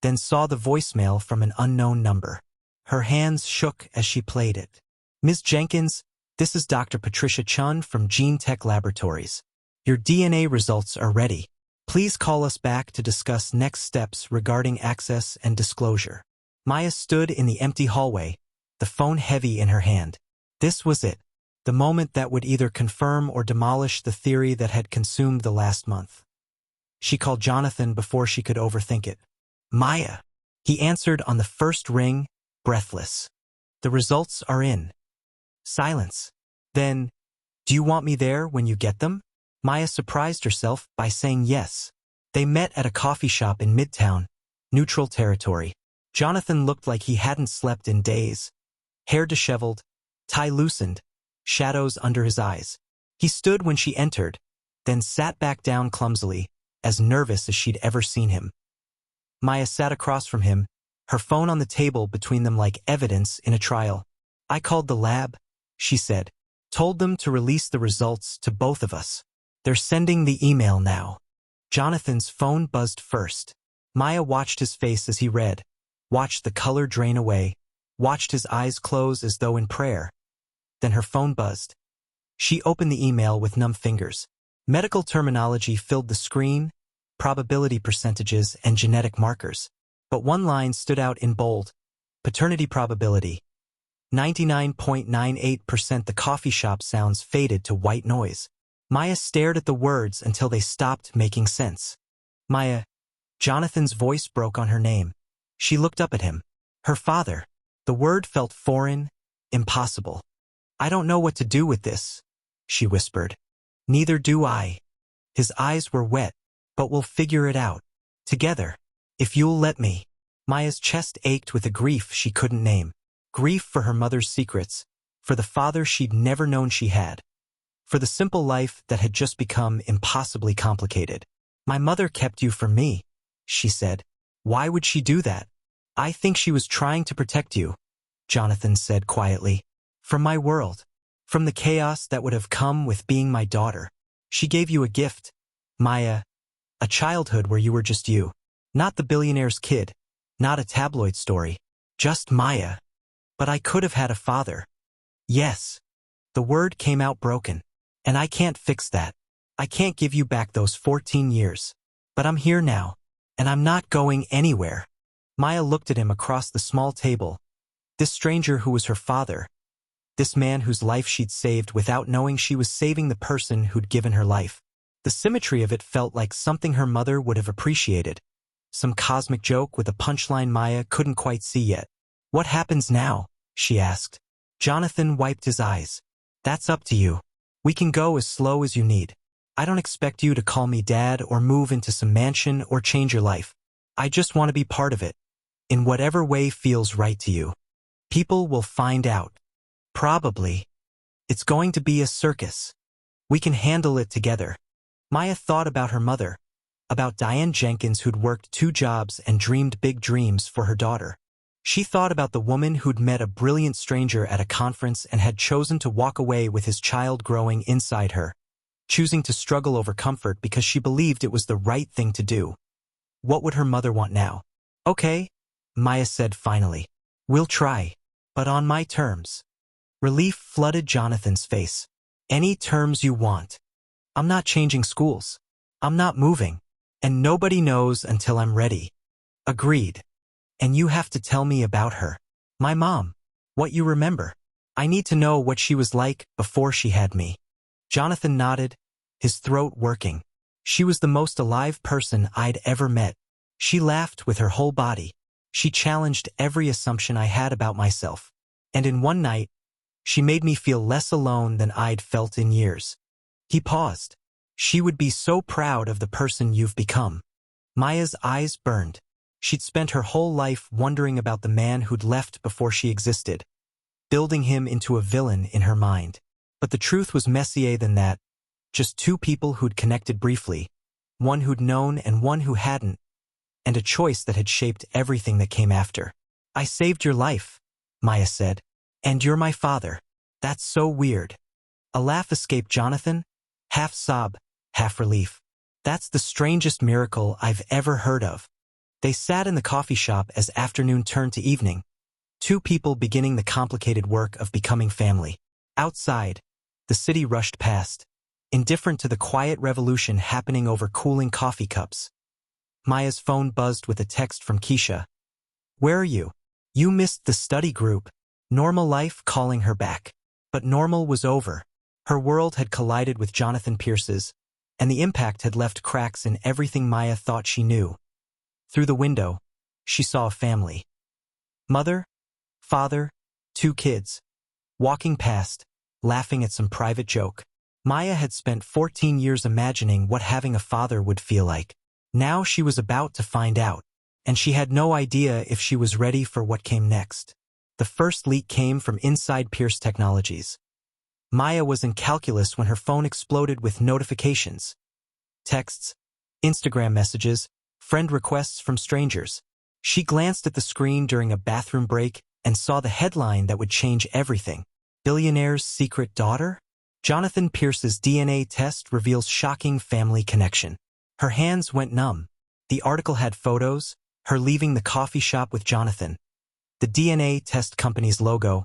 then saw the voicemail from an unknown number. Her hands shook as she played it. Ms. Jenkins, this is Dr. Patricia Chun from Gene Tech Laboratories. Your DNA results are ready. Please call us back to discuss next steps regarding access and disclosure. Maya stood in the empty hallway, the phone heavy in her hand. This was it, the moment that would either confirm or demolish the theory that had consumed the last month. She called Jonathan before she could overthink it. Maya. He answered on the first ring, breathless. The results are in. Silence. Then, do you want me there when you get them? Maya surprised herself by saying yes. They met at a coffee shop in Midtown, neutral territory. Jonathan looked like he hadn't slept in days. Hair disheveled, tie loosened, shadows under his eyes. He stood when she entered, then sat back down clumsily, as nervous as she'd ever seen him. Maya sat across from him, her phone on the table between them like evidence in a trial. I called the lab, she said. Told them to release the results to both of us. They're sending the email now. Jonathan's phone buzzed first. Maya watched his face as he read, watched the color drain away, watched his eyes close as though in prayer. Then her phone buzzed. She opened the email with numb fingers. Medical terminology filled the screen, probability percentages and genetic markers. But one line stood out in bold. Paternity probability. 99.98%. The coffee shop sounds faded to white noise. Maya stared at the words until they stopped making sense. Maya. Jonathan's voice broke on her name. She looked up at him. Her father. The word felt foreign, impossible. I don't know what to do with this, she whispered. Neither do I. His eyes were wet. But we'll figure it out. Together. If you'll let me. Maya's chest ached with a grief she couldn't name. Grief for her mother's secrets, for the father she'd never known she had, for the simple life that had just become impossibly complicated. My mother kept you from me, she said. Why would she do that? I think she was trying to protect you, Jonathan said quietly. From my world. From the chaos that would have come with being my daughter. She gave you a gift, Maya. A childhood where you were just you. Not the billionaire's kid. Not a tabloid story. Just Maya. But I could have had a father. Yes. The word came out broken. And I can't fix that. I can't give you back those 14 years. But I'm here now. And I'm not going anywhere. Maya looked at him across the small table. This stranger who was her father. This man whose life she'd saved without knowing she was saving the person who'd given her life. The symmetry of it felt like something her mother would have appreciated. Some cosmic joke with a punchline Maya couldn't quite see yet. What happens now? She asked. Jonathan wiped his eyes. That's up to you. We can go as slow as you need. I don't expect you to call me dad or move into some mansion or change your life. I just want to be part of it. In whatever way feels right to you. People will find out. Probably. It's going to be a circus. We can handle it together. Maya thought about her mother. about Diane Jenkins who'd worked 2 jobs and dreamed big dreams for her daughter. She thought about the woman who'd met a brilliant stranger at a conference and had chosen to walk away with his child growing inside her, choosing to struggle over comfort because she believed it was the right thing to do. What would her mother want now? Okay, Maya said finally. We'll try, but on my terms. Relief flooded Jonathan's face. Any terms you want. I'm not changing schools. I'm not moving. And nobody knows until I'm ready. Agreed. And you have to tell me about her. My mom. What you remember. I need to know what she was like before she had me. Jonathan nodded, his throat working. She was the most alive person I'd ever met. She laughed with her whole body. She challenged every assumption I had about myself. And in one night, she made me feel less alone than I'd felt in years. He paused. She would be so proud of the person you've become. Maya's eyes burned. She'd spent her whole life wondering about the man who'd left before she existed, building him into a villain in her mind. But the truth was messier than that. Just 2 people who'd connected briefly, one who'd known and one who hadn't, and a choice that had shaped everything that came after. I saved your life, Maya said. And you're my father. That's so weird. A laugh escaped Jonathan, half sob, half relief. That's the strangest miracle I've ever heard of. They sat in the coffee shop as afternoon turned to evening, 2 people beginning the complicated work of becoming family. Outside, the city rushed past, indifferent to the quiet revolution happening over cooling coffee cups. Maya's phone buzzed with a text from Keisha. Where are you? You missed the study group. Normal life calling her back. But normal was over. Her world had collided with Jonathan Pierce's, and the impact had left cracks in everything Maya thought she knew. Through the window, she saw a family. Mother, father, 2 kids. Walking past, laughing at some private joke. Maya had spent 14 years imagining what having a father would feel like. Now she was about to find out, and she had no idea if she was ready for what came next. The first leak came from inside Pierce Technologies. Maya was in calculus when her phone exploded with notifications. Texts, Instagram messages, friend requests from strangers. She glanced at the screen during a bathroom break and saw the headline that would change everything. Billionaire's secret daughter? Jonathan Pierce's DNA test reveals shocking family connection. Her hands went numb. The article had photos, her leaving the coffee shop with Jonathan, the DNA test company's logo,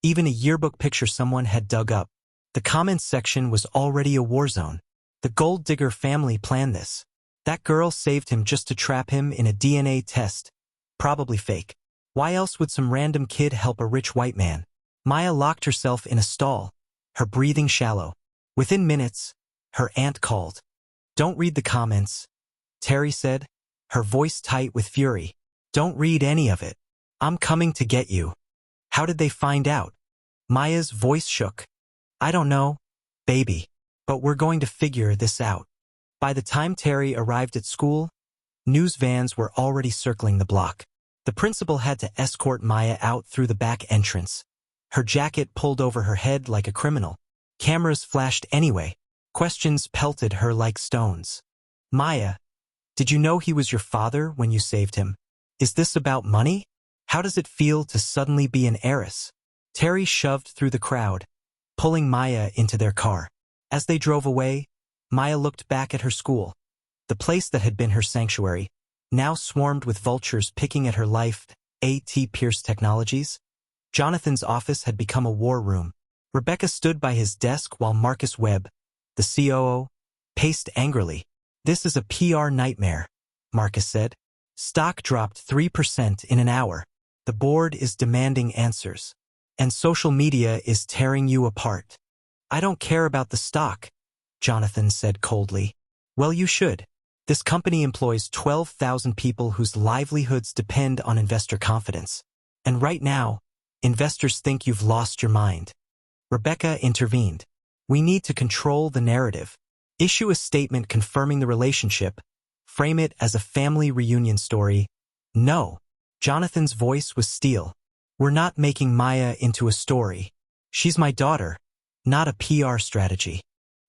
even a yearbook picture someone had dug up. The comments section was already a war zone. The gold digger family planned this. That girl saved him just to trap him in a DNA test. Probably fake. Why else would some random kid help a rich white man? Maya locked herself in a stall, her breathing shallow. Within minutes, her aunt called. Don't read the comments, Terry said, her voice tight with fury. Don't read any of it. I'm coming to get you. How did they find out? Maya's voice shook. I don't know, baby, but we're going to figure this out. By the time Terry arrived at school, news vans were already circling the block. The principal had to escort Maya out through the back entrance, her jacket pulled over her head like a criminal. Cameras flashed anyway. Questions pelted her like stones. Maya, did you know he was your father when you saved him? Is this about money? How does it feel to suddenly be an heiress? Terry shoved through the crowd, pulling Maya into their car. As they drove away, Maya looked back at her school. The place that had been her sanctuary, now swarmed with vultures picking at her life. A.T. Pierce Technologies. Jonathan's office had become a war room. Rebecca stood by his desk while Marcus Webb, the COO, paced angrily. This is a PR nightmare, Marcus said. Stock dropped 3% in an hour. The board is demanding answers. And social media is tearing you apart. I don't care about the stock, Jonathan said coldly. Well, you should. This company employs 12,000 people whose livelihoods depend on investor confidence. And right now, investors think you've lost your mind. Rebecca intervened. We need to control the narrative. Issue a statement confirming the relationship. Frame it as a family reunion story. No. Jonathan's voice was steel. We're not making Maya into a story. She's my daughter, not a PR strategy.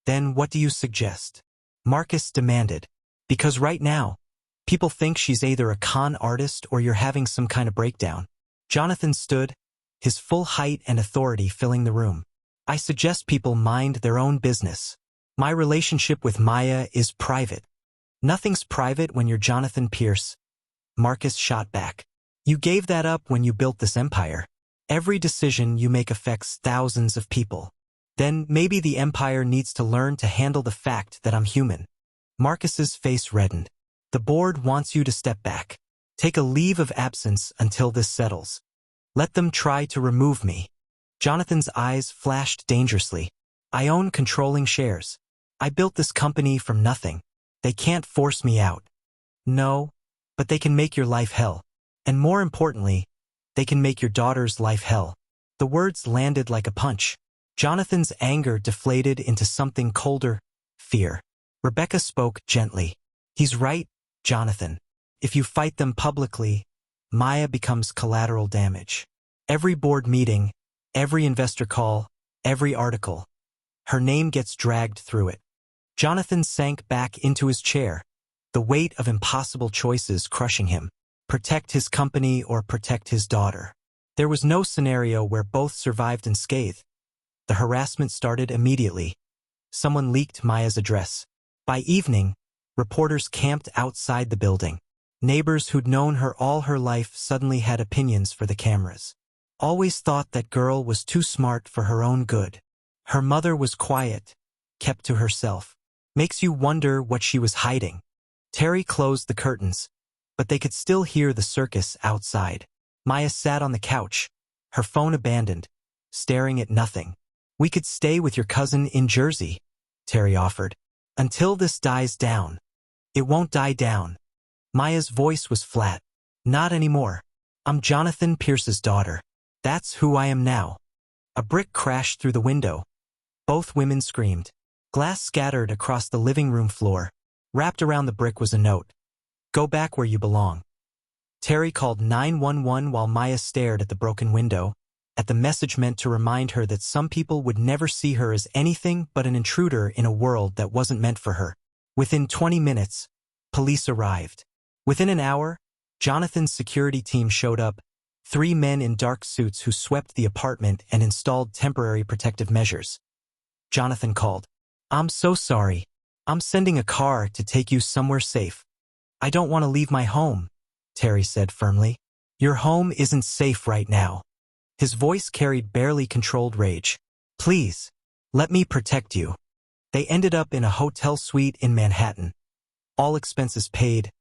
Then what do you suggest? Marcus demanded. Because right now, people think she's either a con artist or you're having some kind of breakdown. Jonathan stood, his full height and authority filling the room. I suggest people mind their own business. My relationship with Maya is private. Nothing's private when you're Jonathan Pierce. Marcus shot back. You gave that up when you built this empire. Every decision you make affects thousands of people. Then maybe the empire needs to learn to handle the fact that I'm human. Marcus's face reddened. The board wants you to step back. Take a leave of absence until this settles. Let them try to remove me. Jonathan's eyes flashed dangerously. I own controlling shares. I built this company from nothing. They can't force me out. No, but they can make your life hell. And more importantly, they can make your daughter's life hell. The words landed like a punch. Jonathan's anger deflated into something colder, fear. Rebecca spoke gently. He's right, Jonathan. If you fight them publicly, Maya becomes collateral damage. Every board meeting, every investor call, every article, her name gets dragged through it. Jonathan sank back into his chair, the weight of impossible choices crushing him. Protect his company or protect his daughter. There was no scenario where both survived unscathed. The harassment started immediately. Someone leaked Maya's address. By evening, reporters camped outside the building. Neighbors who'd known her all her life suddenly had opinions for the cameras. Always thought that girl was too smart for her own good. Her mother was quiet, kept to herself. Makes you wonder what she was hiding. Terry closed the curtains, but they could still hear the circus outside. Maya sat on the couch, her phone abandoned, staring at nothing. We could stay with your cousin in Jersey, Terry offered. Until this dies down. It won't die down. Maya's voice was flat. Not anymore. I'm Jonathan Pierce's daughter. That's who I am now. A brick crashed through the window. Both women screamed. Glass scattered across the living room floor. Wrapped around the brick was a note. Go back where you belong. Terry called 911 while Maya stared at the broken window, at the message meant to remind her that some people would never see her as anything but an intruder in a world that wasn't meant for her. Within 20 minutes, police arrived. Within an hour, Jonathan's security team showed up, 3 men in dark suits who swept the apartment and installed temporary protective measures. Jonathan called. I'm so sorry. I'm sending a car to take you somewhere safe. I don't want to leave my home, Terry said firmly. Your home isn't safe right now. His voice carried barely controlled rage. Please, let me protect you. They ended up in a hotel suite in Manhattan. All expenses paid.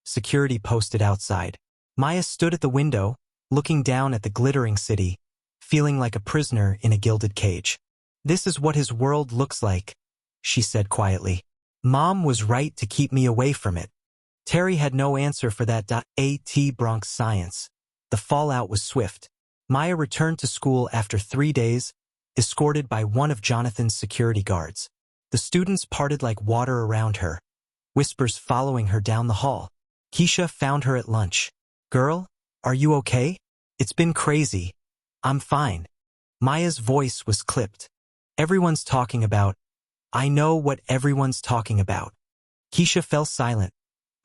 Security posted outside. Maya stood at the window, looking down at the glittering city, feeling like a prisoner in a gilded cage. This is what his world looks like, she said quietly. Mom was right to keep me away from it. Terry had no answer for that. At Bronx science. The fallout was swift. Maya returned to school after 3 days, escorted by one of Jonathan's security guards. The students parted like water around her, whispers following her down the hall. Keisha found her at lunch. Girl, are you okay? It's been crazy. I'm fine. Maya's voice was clipped. Everyone's talking about. I know what everyone's talking about. Keisha fell silent,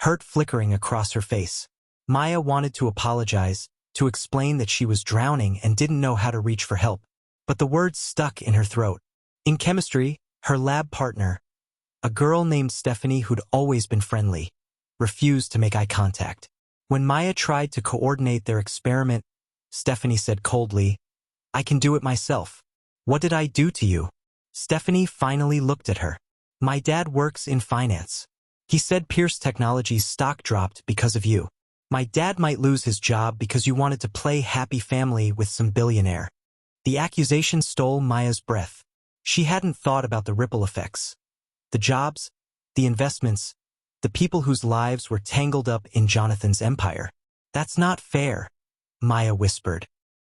hurt flickering across her face. Maya wanted to apologize, to explain that she was drowning and didn't know how to reach for help. But the words stuck in her throat. In chemistry, her lab partner, a girl named Stephanie who'd always been friendly, refused to make eye contact. When Maya tried to coordinate their experiment, Stephanie said coldly, I can do it myself. What did I do to you? Stephanie finally looked at her. My dad works in finance. He said Pierce Technologies' stock dropped because of you. My dad might lose his job because you wanted to play happy family with some billionaire. The accusation stole Maya's breath. She hadn't thought about the ripple effects. The jobs, the investments, the people whose lives were tangled up in Jonathan's empire. That's not fair, Maya whispered.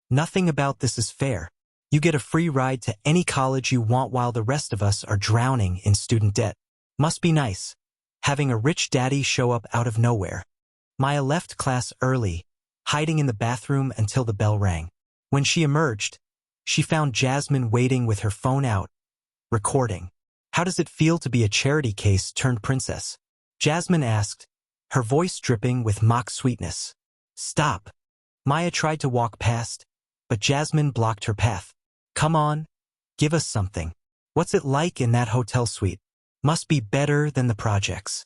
Nothing about this is fair. You get a free ride to any college you want while the rest of us are drowning in student debt. Must be nice, having a rich daddy show up out of nowhere. Maya left class early, hiding in the bathroom until the bell rang. When she emerged, she found Jasmine waiting with her phone out, recording. How does it feel to be a charity case turned princess? Jasmine asked, her voice dripping with mock sweetness. Stop. Maya tried to walk past, but Jasmine blocked her path. Come on, give us something. What's it like in that hotel suite? Must be better than the projects.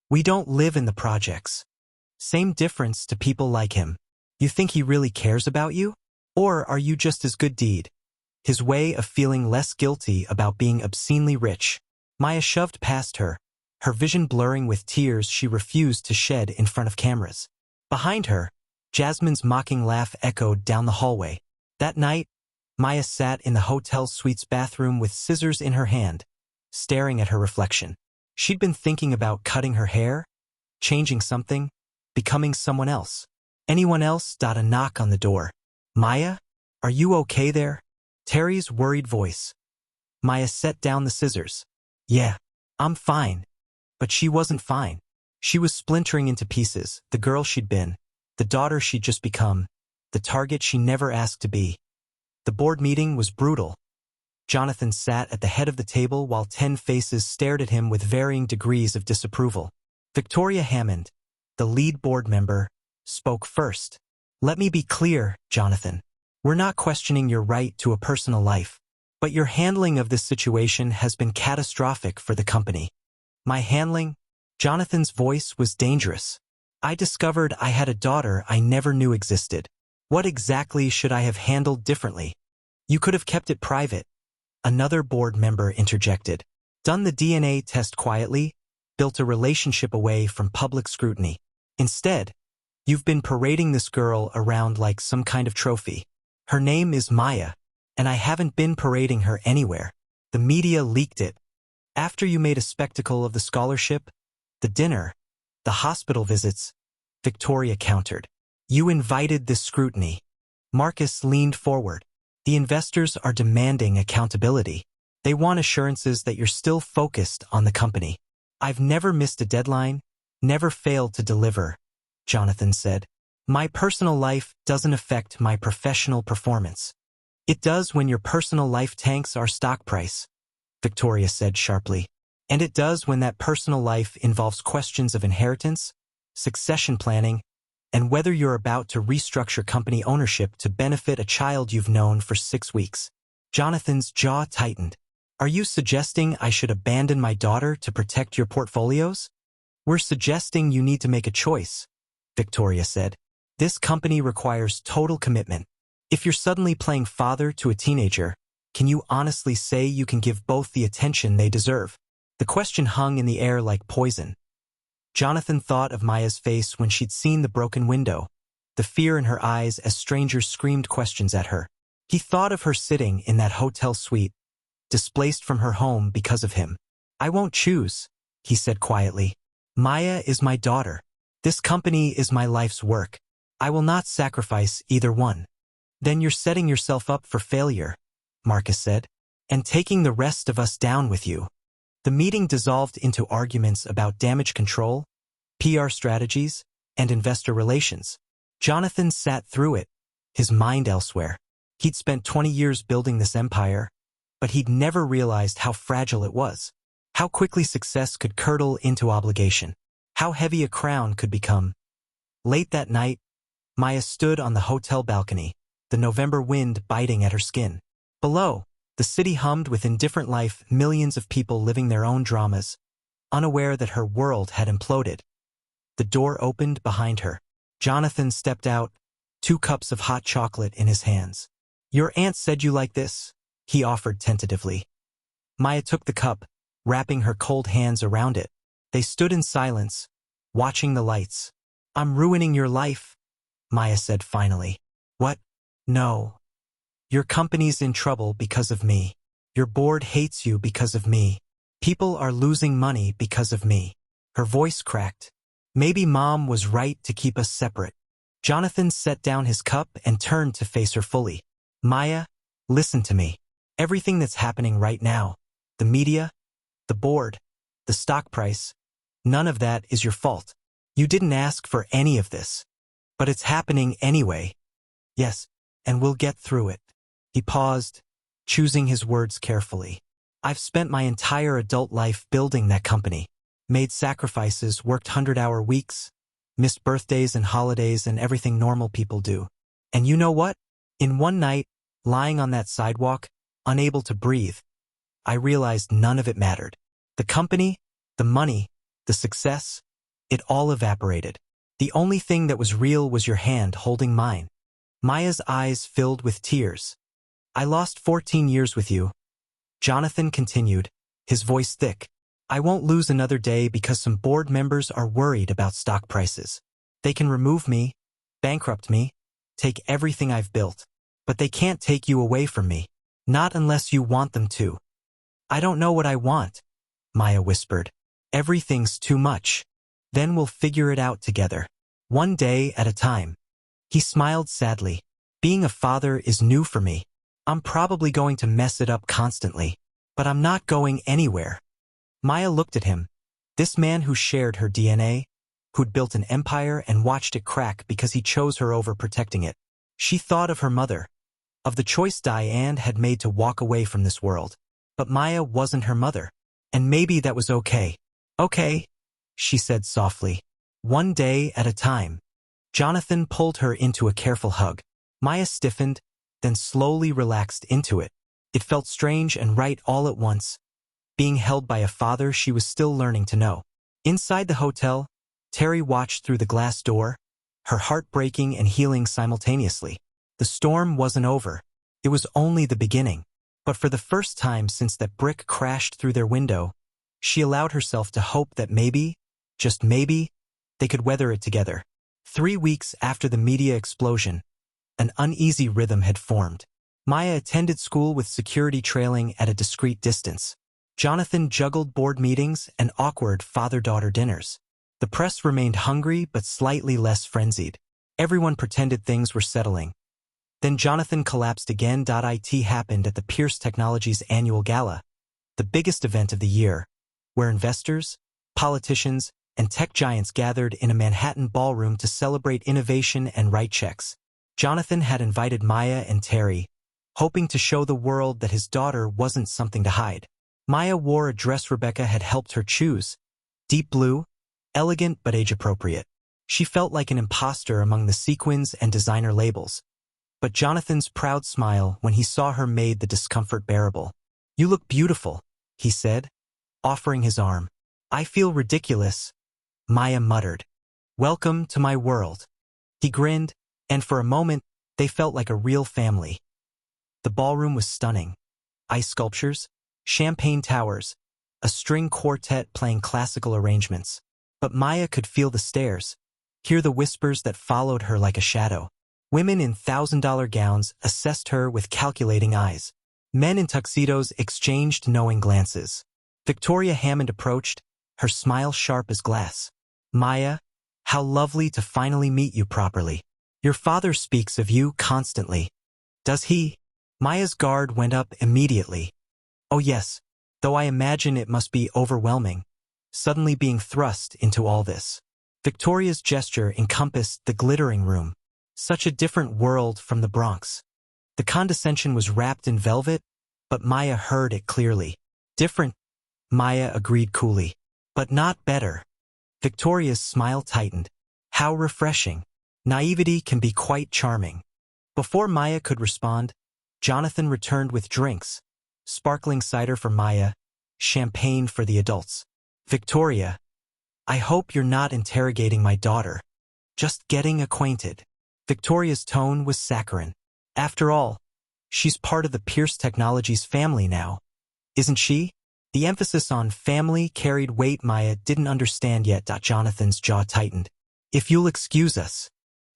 We don't live in the projects. Same difference to people like him. You think he really cares about you? Or are you just his good deed? His way of feeling less guilty about being obscenely rich. Maya shoved past her, her vision blurring with tears she refused to shed in front of cameras. Behind her, Jasmine's mocking laugh echoed down the hallway. That night, Maya sat in the hotel suite's bathroom with scissors in her hand, staring at her reflection. She'd been thinking about cutting her hair, changing something, becoming someone else. Anyone else? A knock on the door. Maya, are you okay there? Terry's worried voice. Maya set down the scissors. Yeah, I'm fine. But she wasn't fine. She was splintering into pieces, the girl she'd been, the daughter she'd just become, the target she never asked to be. The board meeting was brutal. Jonathan sat at the head of the table while 10 faces stared at him with varying degrees of disapproval. Victoria Hammond, the lead board member, spoke first. Let me be clear, Jonathan. We're not questioning your right to a personal life, but your handling of this situation has been catastrophic for the company. My handling? Jonathan's voice was dangerous. I discovered I had a daughter I never knew existed. What exactly should I have handled differently? You could have kept it private. Another board member interjected. Done the DNA test quietly, built a relationship away from public scrutiny. Instead, you've been parading this girl around like some kind of trophy. Her name is Maya, and I haven't been parading her anywhere. The media leaked it. After you made a spectacle of the scholarship, the dinner, the hospital visits, Victoria countered. You invited this scrutiny. Marcus leaned forward. The investors are demanding accountability. They want assurances that you're still focused on the company. I've never missed a deadline, never failed to deliver, Jonathan said. My personal life doesn't affect my professional performance. It does when your personal life tanks our stock price, Victoria said sharply. And it does when that personal life involves questions of inheritance, succession planning, and whether you're about to restructure company ownership to benefit a child you've known for 6 weeks. Jonathan's jaw tightened. Are you suggesting I should abandon my daughter to protect your portfolios? We're suggesting you need to make a choice, Victoria said. This company requires total commitment. If you're suddenly playing father to a teenager, can you honestly say you can give both the attention they deserve? The question hung in the air like poison. Jonathan thought of Maya's face when she'd seen the broken window, the fear in her eyes as strangers screamed questions at her. He thought of her sitting in that hotel suite, displaced from her home because of him. I won't choose, he said quietly. Maya is my daughter. This company is my life's work. I will not sacrifice either one. Then you're setting yourself up for failure, Marcus said, and taking the rest of us down with you. The meeting dissolved into arguments about damage control, PR strategies, and investor relations. Jonathan sat through it, his mind elsewhere. He'd spent 20 years building this empire, but he'd never realized how fragile it was, how quickly success could curdle into obligation, how heavy a crown could become. Late that night, Maya stood on the hotel balcony, the November wind biting at her skin. Below, the city hummed with indifferent life, millions of people living their own dramas, unaware that her world had imploded. The door opened behind her. Jonathan stepped out, 2 cups of hot chocolate in his hands. Your aunt said you like this, he offered tentatively. Maya took the cup, wrapping her cold hands around it. They stood in silence, watching the lights. I'm ruining your life, Maya said finally. What? No. Your company's in trouble because of me. Your board hates you because of me. People are losing money because of me. Her voice cracked. Maybe Mom was right to keep us separate. Jonathan set down his cup and turned to face her fully. Maya, listen to me. Everything that's happening right now, the media, the board, the stock price, none of that is your fault. You didn't ask for any of this. But it's happening anyway. Yes, and we'll get through it. He paused, choosing his words carefully. I've spent my entire adult life building that company. made sacrifices, worked 100-hour weeks, missed birthdays and holidays and everything normal people do. And you know what? In one night, lying on that sidewalk, unable to breathe, I realized none of it mattered. The company, the money, the success, it all evaporated. The only thing that was real was your hand holding mine. Maya's eyes filled with tears. I lost 14 years with you. Jonathan continued, his voice thick. I won't lose another day because some board members are worried about stock prices. They can remove me, bankrupt me, take everything I've built. But they can't take you away from me. Not unless you want them to. I don't know what I want, Maya whispered. Everything's too much. Then we'll figure it out together. One day at a time. He smiled sadly. Being a father is new for me. I'm probably going to mess it up constantly. But I'm not going anywhere. Maya looked at him. This man who shared her DNA, who'd built an empire and watched it crack because he chose her over protecting it. She thought of her mother, of the choice Diane had made to walk away from this world. But Maya wasn't her mother. And maybe that was okay. Okay, she said softly. One day at a time. Jonathan pulled her into a careful hug. Maya stiffened, then slowly relaxed into it. It felt strange and right all at once. Being held by a father she was still learning to know. Inside the hotel, Terry watched through the glass door, her heart breaking and healing simultaneously. The storm wasn't over. It was only the beginning. But for the first time since that brick crashed through their window, she allowed herself to hope that maybe, just maybe, they could weather it together. 3 weeks after the media explosion, an uneasy rhythm had formed. Maya attended school with security trailing at a discreet distance. Jonathan juggled board meetings and awkward father-daughter dinners. The press remained hungry but slightly less frenzied. Everyone pretended things were settling. Then Jonathan collapsed again. It happened at the Pierce Technologies annual gala, the biggest event of the year, where investors, politicians, and tech giants gathered in a Manhattan ballroom to celebrate innovation and write checks. Jonathan had invited Maya and Terry, hoping to show the world that his daughter wasn't something to hide. Maya wore a dress Rebecca had helped her choose, deep blue, elegant but age-appropriate. She felt like an imposter among the sequins and designer labels. But Jonathan's proud smile when he saw her made the discomfort bearable. You look beautiful, he said, offering his arm. I feel ridiculous, Maya muttered. Welcome to my world. He grinned, and for a moment, they felt like a real family. The ballroom was stunning. Ice sculptures, champagne towers, a string quartet playing classical arrangements. But Maya could feel the stares, hear the whispers that followed her like a shadow. Women in $1,000 gowns assessed her with calculating eyes. Men in tuxedos exchanged knowing glances. Victoria Hammond approached, her smile sharp as glass. Maya, how lovely to finally meet you properly. Your father speaks of you constantly. Does he? Maya's guard went up immediately. Oh yes, though I imagine it must be overwhelming, suddenly being thrust into all this. Victoria's gesture encompassed the glittering room. Such a different world from the Bronx. The condescension was wrapped in velvet, but Maya heard it clearly. Different, Maya agreed coolly. But not better. Victoria's smile tightened. How refreshing. Naivety can be quite charming. Before Maya could respond, Jonathan returned with drinks. Sparkling cider for Maya, champagne for the adults. Victoria, I hope you're not interrogating my daughter. Just getting acquainted. Victoria's tone was saccharine. After all, she's part of the Pierce Technologies family now, isn't she? The emphasis on family carried weight Maya didn't understand yet. Jonathan's jaw tightened. If you'll excuse us.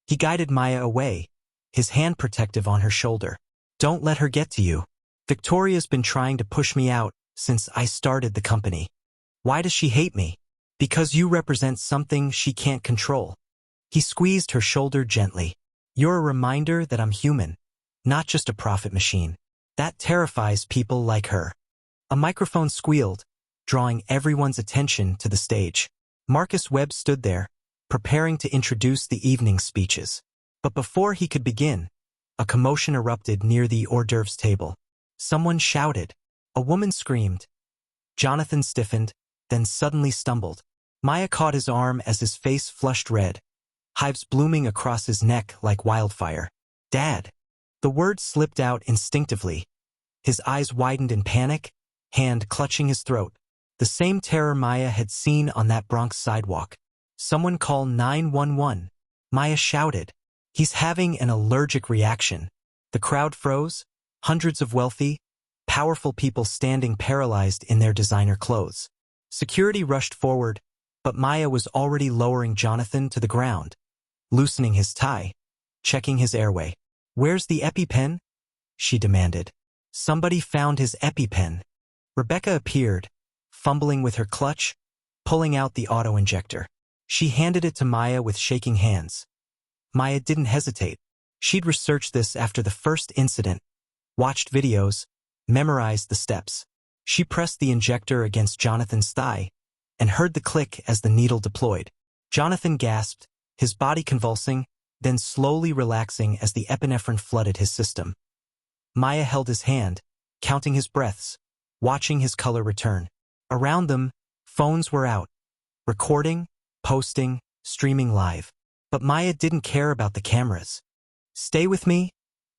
He guided Maya away, his hand protective on her shoulder. Don't let her get to you. Victoria's been trying to push me out since I started the company. Why does she hate me? Because you represent something she can't control. He squeezed her shoulder gently. You're a reminder that I'm human, not just a profit machine. That terrifies people like her. A microphone squealed, drawing everyone's attention to the stage. Marcus Webb stood there, preparing to introduce the evening speeches. But before he could begin, a commotion erupted near the hors d'oeuvres table. Someone shouted. A woman screamed. Jonathan stiffened, then suddenly stumbled. Maya caught his arm as his face flushed red, hives blooming across his neck like wildfire. "Dad." The word slipped out instinctively. His eyes widened in panic, hand clutching his throat. The same terror Maya had seen on that Bronx sidewalk. "Someone call 911. Maya shouted. "He's having an allergic reaction." The crowd froze, hundreds of wealthy, powerful people standing paralyzed in their designer clothes. Security rushed forward, but Maya was already lowering Jonathan to the ground, loosening his tie, checking his airway. "Where's the EpiPen?" she demanded. Somebody found his EpiPen. Rebecca appeared, fumbling with her clutch, pulling out the auto-injector. She handed it to Maya with shaking hands. Maya didn't hesitate. She'd researched this after the first incident, watched videos, memorized the steps. She pressed the injector against Jonathan's thigh and heard the click as the needle deployed. Jonathan gasped, his body convulsing, then slowly relaxing as the epinephrine flooded his system. Maya held his hand, counting his breaths, watching his color return. Around them, phones were out, recording, posting, streaming live. But Maya didn't care about the cameras. "Stay with me,"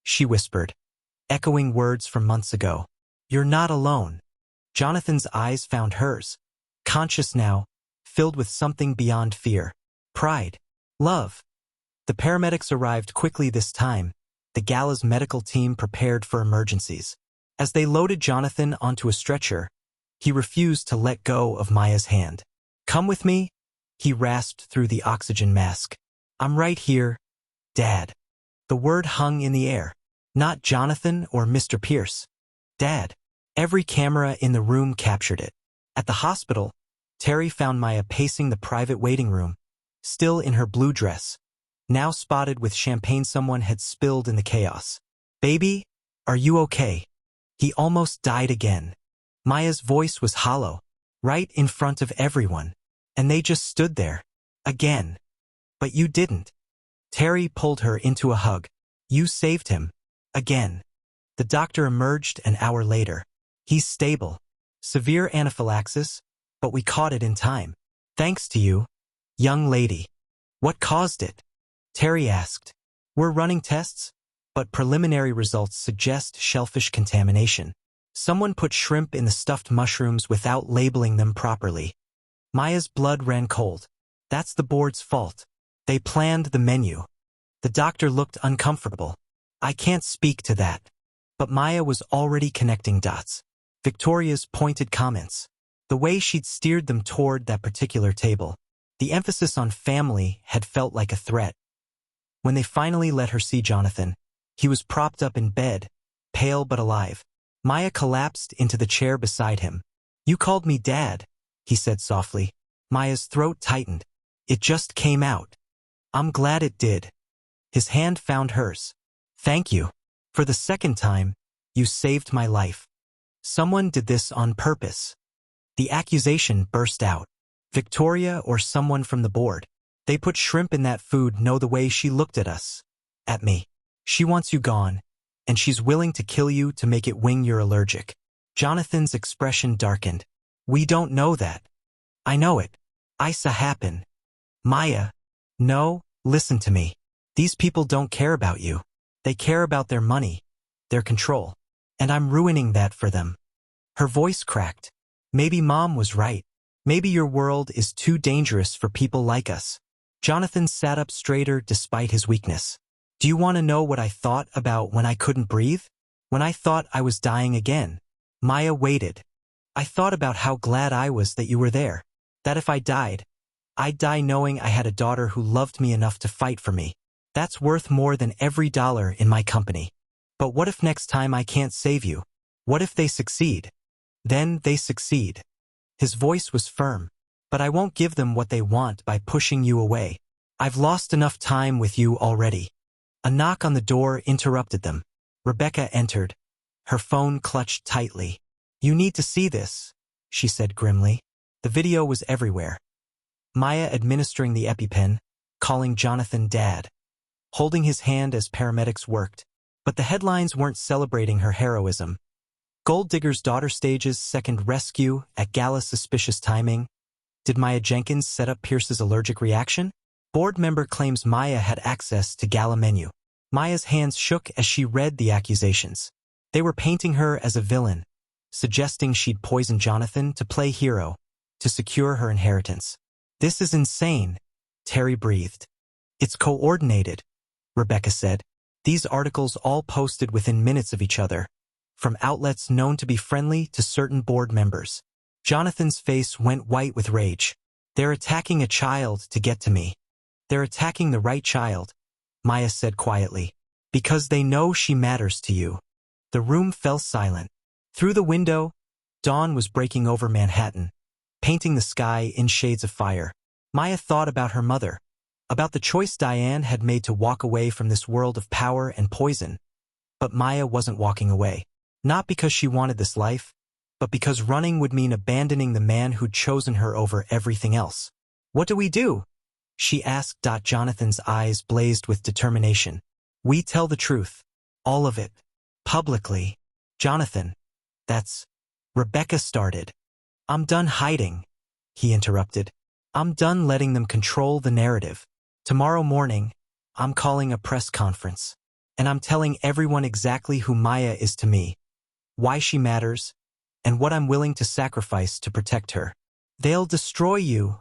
she whispered, echoing words from months ago. "You're not alone." Jonathan's eyes found hers, conscious now, filled with something beyond fear. Pride. Love. The paramedics arrived quickly this time, the gala's medical team prepared for emergencies. As they loaded Jonathan onto a stretcher, he refused to let go of Maya's hand. "Come with me," he rasped through the oxygen mask. "I'm right here, Dad." The word hung in the air. Not Jonathan or Mr. Pierce. Dad. Every camera in the room captured it. At the hospital, Terry found Maya pacing the private waiting room, still in her blue dress, now spotted with champagne someone had spilled in the chaos. "Baby, are you okay?" He almost died again. Maya's voice was hollow, right in front of everyone. And they just stood there. Again. "But you didn't." Terry pulled her into a hug. "You saved him. Again." The doctor emerged an hour later. "He's stable. Severe anaphylaxis, but we caught it in time. Thanks to you, young lady." "What caused it?" Terry asked. "We're running tests, but preliminary results suggest shellfish contamination. Someone put shrimp in the stuffed mushrooms without labeling them properly." Maya's blood ran cold. "That's the board's fault. They planned the menu." The doctor looked uncomfortable. "I can't speak to that." But Maya was already connecting dots. Victoria's pointed comments, the way she'd steered them toward that particular table, the emphasis on family had felt like a threat. When they finally let her see Jonathan, he was propped up in bed, pale but alive. Maya collapsed into the chair beside him. "You called me Dad," he said softly. Maya's throat tightened. "It just came out." "I'm glad it did." His hand found hers. "Thank you. For the second time, you saved my life. Someone did this on purpose." The accusation burst out. "Victoria or someone from the board. They put shrimp in that food. Know the way she looked at us. At me. She wants you gone, and she's willing to kill you to make it wing you're allergic." Jonathan's expression darkened. "We don't know that." "I know it. I saw happen." "Maya." "No, listen to me. These people don't care about you. They care about their money, their control. And I'm ruining that for them." Her voice cracked. "Maybe Mom was right. Maybe your world is too dangerous for people like us." Jonathan sat up straighter despite his weakness. "Do you want to know what I thought about when I couldn't breathe? When I thought I was dying again?" Maya waited. "I thought about how glad I was that you were there. That if I died, I'd die knowing I had a daughter who loved me enough to fight for me. That's worth more than every dollar in my company. But what if next time I can't save you? What if they succeed? Then they succeed." His voice was firm. "But I won't give them what they want by pushing you away. I've lost enough time with you already." A knock on the door interrupted them. Rebecca entered, her phone clutched tightly. "You need to see this," she said grimly. The video was everywhere. Maya administering the EpiPen, calling Jonathan Dad, holding his hand as paramedics worked. But the headlines weren't celebrating her heroism. Gold Digger's daughter stages second rescue at gala suspicious timing. Did Maya Jenkins set up Pierce's allergic reaction? Board member claims Maya had access to gala menu. Maya's hands shook as she read the accusations. They were painting her as a villain, suggesting she'd poisoned Jonathan to play hero, to secure her inheritance. This is insane, Terry breathed. It's coordinated, Rebecca said. These articles all posted within minutes of each other, from outlets known to be friendly to certain board members. Jonathan's face went white with rage. They're attacking a child to get to me. They're attacking the right child, Maya said quietly, because they know she matters to you. The room fell silent. Through the window, dawn was breaking over Manhattan, painting the sky in shades of fire. Maya thought about her mother, about the choice Diane had made to walk away from this world of power and poison. But Maya wasn't walking away. Not because she wanted this life, but because running would mean abandoning the man who'd chosen her over everything else. What do we do? She asked. Jonathan's eyes blazed with determination. We tell the truth. All of it. Publicly. Jonathan. That's... Rebecca started. I'm done hiding, he interrupted. I'm done letting them control the narrative. Tomorrow morning, I'm calling a press conference. And I'm telling everyone exactly who Maya is to me, why she matters, and what I'm willing to sacrifice to protect her. They'll destroy you.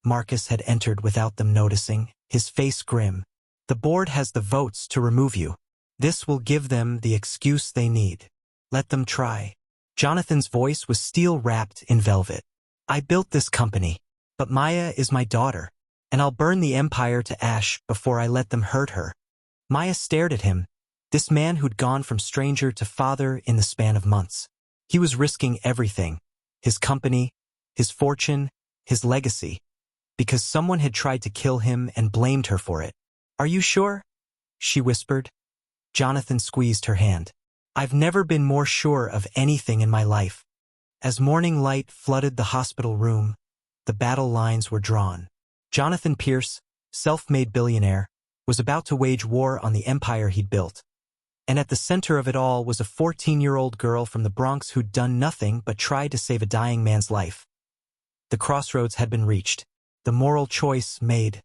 Marcus had entered without them noticing, his face grim. The board has the votes to remove you. This will give them the excuse they need. Let them try. Jonathan's voice was steel-wrapped in velvet. I built this company, but Maya is my daughter, and I'll burn the empire to ash before I let them hurt her. Maya stared at him, this man who'd gone from stranger to father in the span of months. He was risking everything, his company, his fortune, his legacy, because someone had tried to kill him and blamed her for it. Are you sure? She whispered. Jonathan squeezed her hand. I've never been more sure of anything in my life. As morning light flooded the hospital room, the battle lines were drawn. Jonathan Pierce, self-made billionaire, was about to wage war on the empire he'd built. And at the center of it all was a 14-year-old girl from the Bronx who'd done nothing but tried to save a dying man's life. The crossroads had been reached, the moral choice made.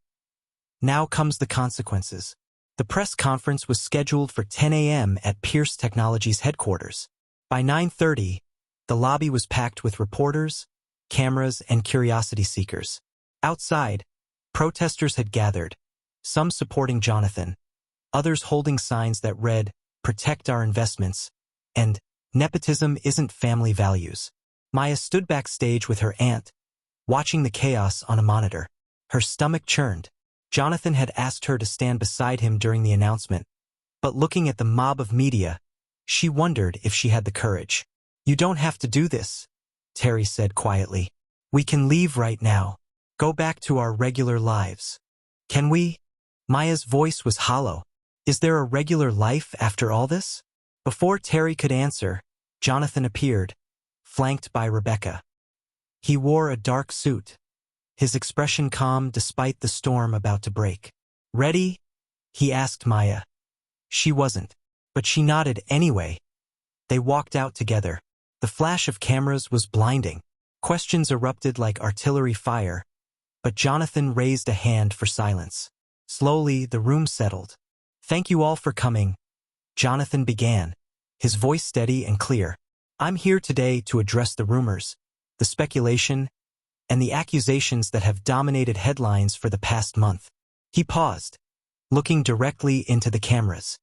Now comes the consequences. The press conference was scheduled for 10 a.m. at Pierce Technologies headquarters. By 9:30, the lobby was packed with reporters, cameras, and curiosity seekers. Outside, protesters had gathered, some supporting Jonathan, others holding signs that read, "Protect our investments," and "Nepotism isn't family values." Maya stood backstage with her aunt, watching the chaos on a monitor. Her stomach churned. Jonathan had asked her to stand beside him during the announcement, but looking at the mob of media, she wondered if she had the courage. You don't have to do this, Terry said quietly. We can leave right now. Go back to our regular lives. Can we? Maya's voice was hollow. Is there a regular life after all this? Before Terry could answer, Jonathan appeared, flanked by Rebecca. He wore a dark suit, his expression calm despite the storm about to break. Ready? He asked Maya. She wasn't, but she nodded anyway. They walked out together. The flash of cameras was blinding. Questions erupted like artillery fire, but Jonathan raised a hand for silence. Slowly, the room settled. Thank you all for coming, Jonathan began, his voice steady and clear. I'm here today to address the rumors, the speculation, and the accusations that have dominated headlines for the past month. He paused, looking directly into the cameras.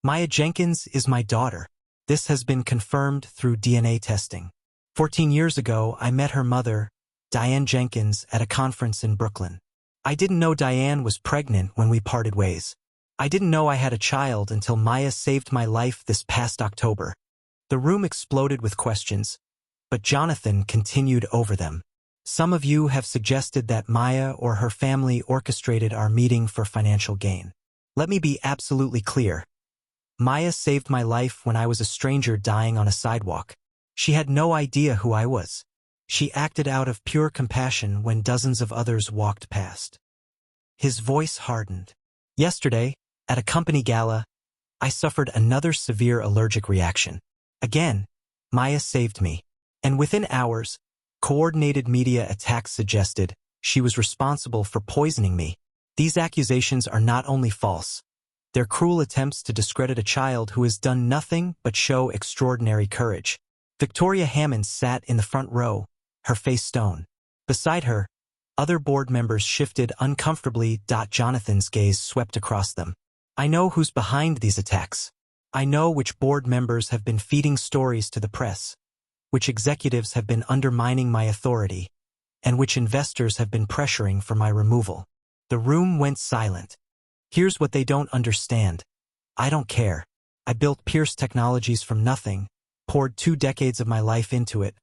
Maya Jenkins is my daughter. This has been confirmed through DNA testing. 14 years ago, I met her mother, Diane Jenkins, at a conference in Brooklyn. I didn't know Diane was pregnant when we parted ways. I didn't know I had a child until Maya saved my life this past October. The room exploded with questions, but Jonathan continued over them. Some of you have suggested that Maya or her family orchestrated our meeting for financial gain. Let me be absolutely clear. Maya saved my life when I was a stranger dying on a sidewalk. She had no idea who I was. She acted out of pure compassion when dozens of others walked past. His voice hardened. Yesterday, at a company gala, I suffered another severe allergic reaction. Again, Maya saved me. And within hours, coordinated media attacks suggested she was responsible for poisoning me. These accusations are not only false, they're cruel attempts to discredit a child who has done nothing but show extraordinary courage. Victoria Hammond sat in the front row, her face stone. Beside her, other board members shifted uncomfortably. Jonathan's gaze swept across them. I know who's behind these attacks. I know which board members have been feeding stories to the press, which executives have been undermining my authority, and which investors have been pressuring for my removal. The room went silent. Here's what they don't understand. I don't care. I built Pierce Technologies from nothing, poured 2 decades of my life into it,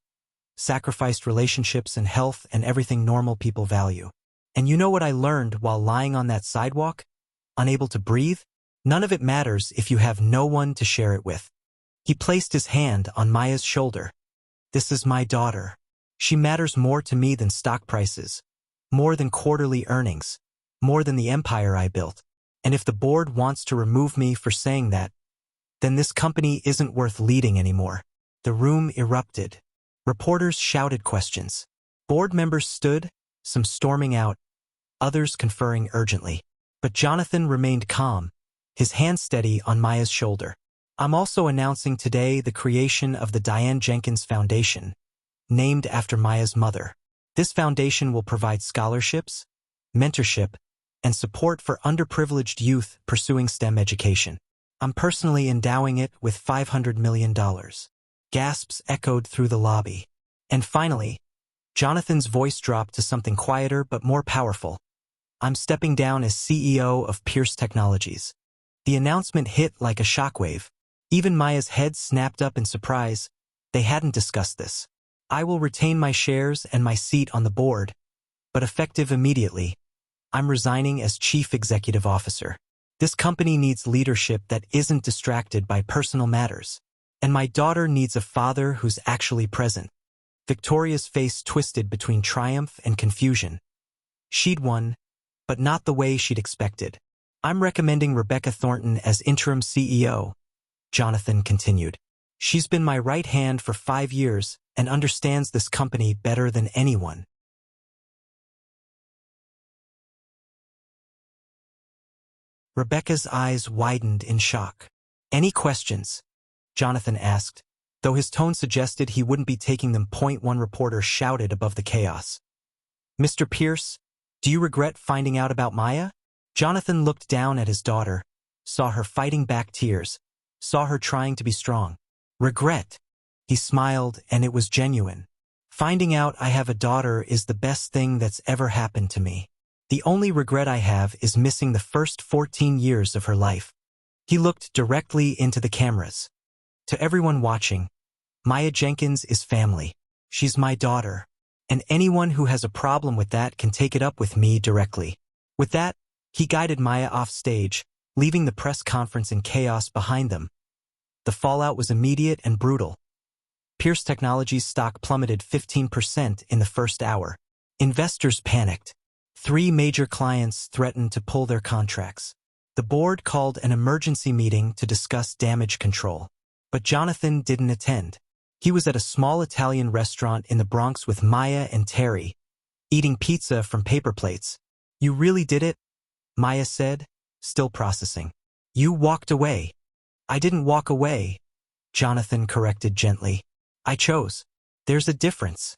sacrificed relationships and health and everything normal people value. And you know what I learned while lying on that sidewalk? Unable to breathe? None of it matters if you have no one to share it with. He placed his hand on Maya's shoulder. This is my daughter. She matters more to me than stock prices, more than quarterly earnings, more than the empire I built. And if the board wants to remove me for saying that, then this company isn't worth leading anymore. The room erupted. Reporters shouted questions. Board members stood, some storming out, others conferring urgently. But Jonathan remained calm, his hand steady on Maya's shoulder. I'm also announcing today the creation of the Diane Jenkins Foundation, named after Maya's mother. This foundation will provide scholarships, mentorship, and support for underprivileged youth pursuing STEM education. I'm personally endowing it with $500 million. Gasps echoed through the lobby. And finally, Jonathan's voice dropped to something quieter but more powerful. I'm stepping down as CEO of Pierce Technologies. The announcement hit like a shockwave. Even Maya's head snapped up in surprise. They hadn't discussed this. I will retain my shares and my seat on the board, but effective immediately, I'm resigning as Chief Executive Officer. This company needs leadership that isn't distracted by personal matters. And my daughter needs a father who's actually present. Victoria's face twisted between triumph and confusion. She'd won, but not the way she'd expected. I'm recommending Rebecca Thornton as interim CEO, Jonathan continued. She's been my right hand for 5 years and understands this company better than anyone. Rebecca's eyes widened in shock. Any questions? Jonathan asked, though his tone suggested he wouldn't be taking them. One reporter shouted above the chaos. Mr. Pierce, do you regret finding out about Maya? Jonathan looked down at his daughter, saw her fighting back tears, saw her trying to be strong. Regret. He smiled, and it was genuine. Finding out I have a daughter is the best thing that's ever happened to me. The only regret I have is missing the first 14 years of her life. He looked directly into the cameras. To everyone watching, Maya Jenkins is family. She's my daughter. And anyone who has a problem with that can take it up with me directly. With that, he guided Maya off stage, leaving the press conference in chaos behind them. The fallout was immediate and brutal. Pierce Technologies stock plummeted 15% in the first hour. Investors panicked. 3 major clients threatened to pull their contracts. The board called an emergency meeting to discuss damage control. But Jonathan didn't attend. He was at a small Italian restaurant in the Bronx with Maya and Terry, eating pizza from paper plates. You really did it? Maya said, still processing. You walked away. I didn't walk away, Jonathan corrected gently. I chose. There's a difference.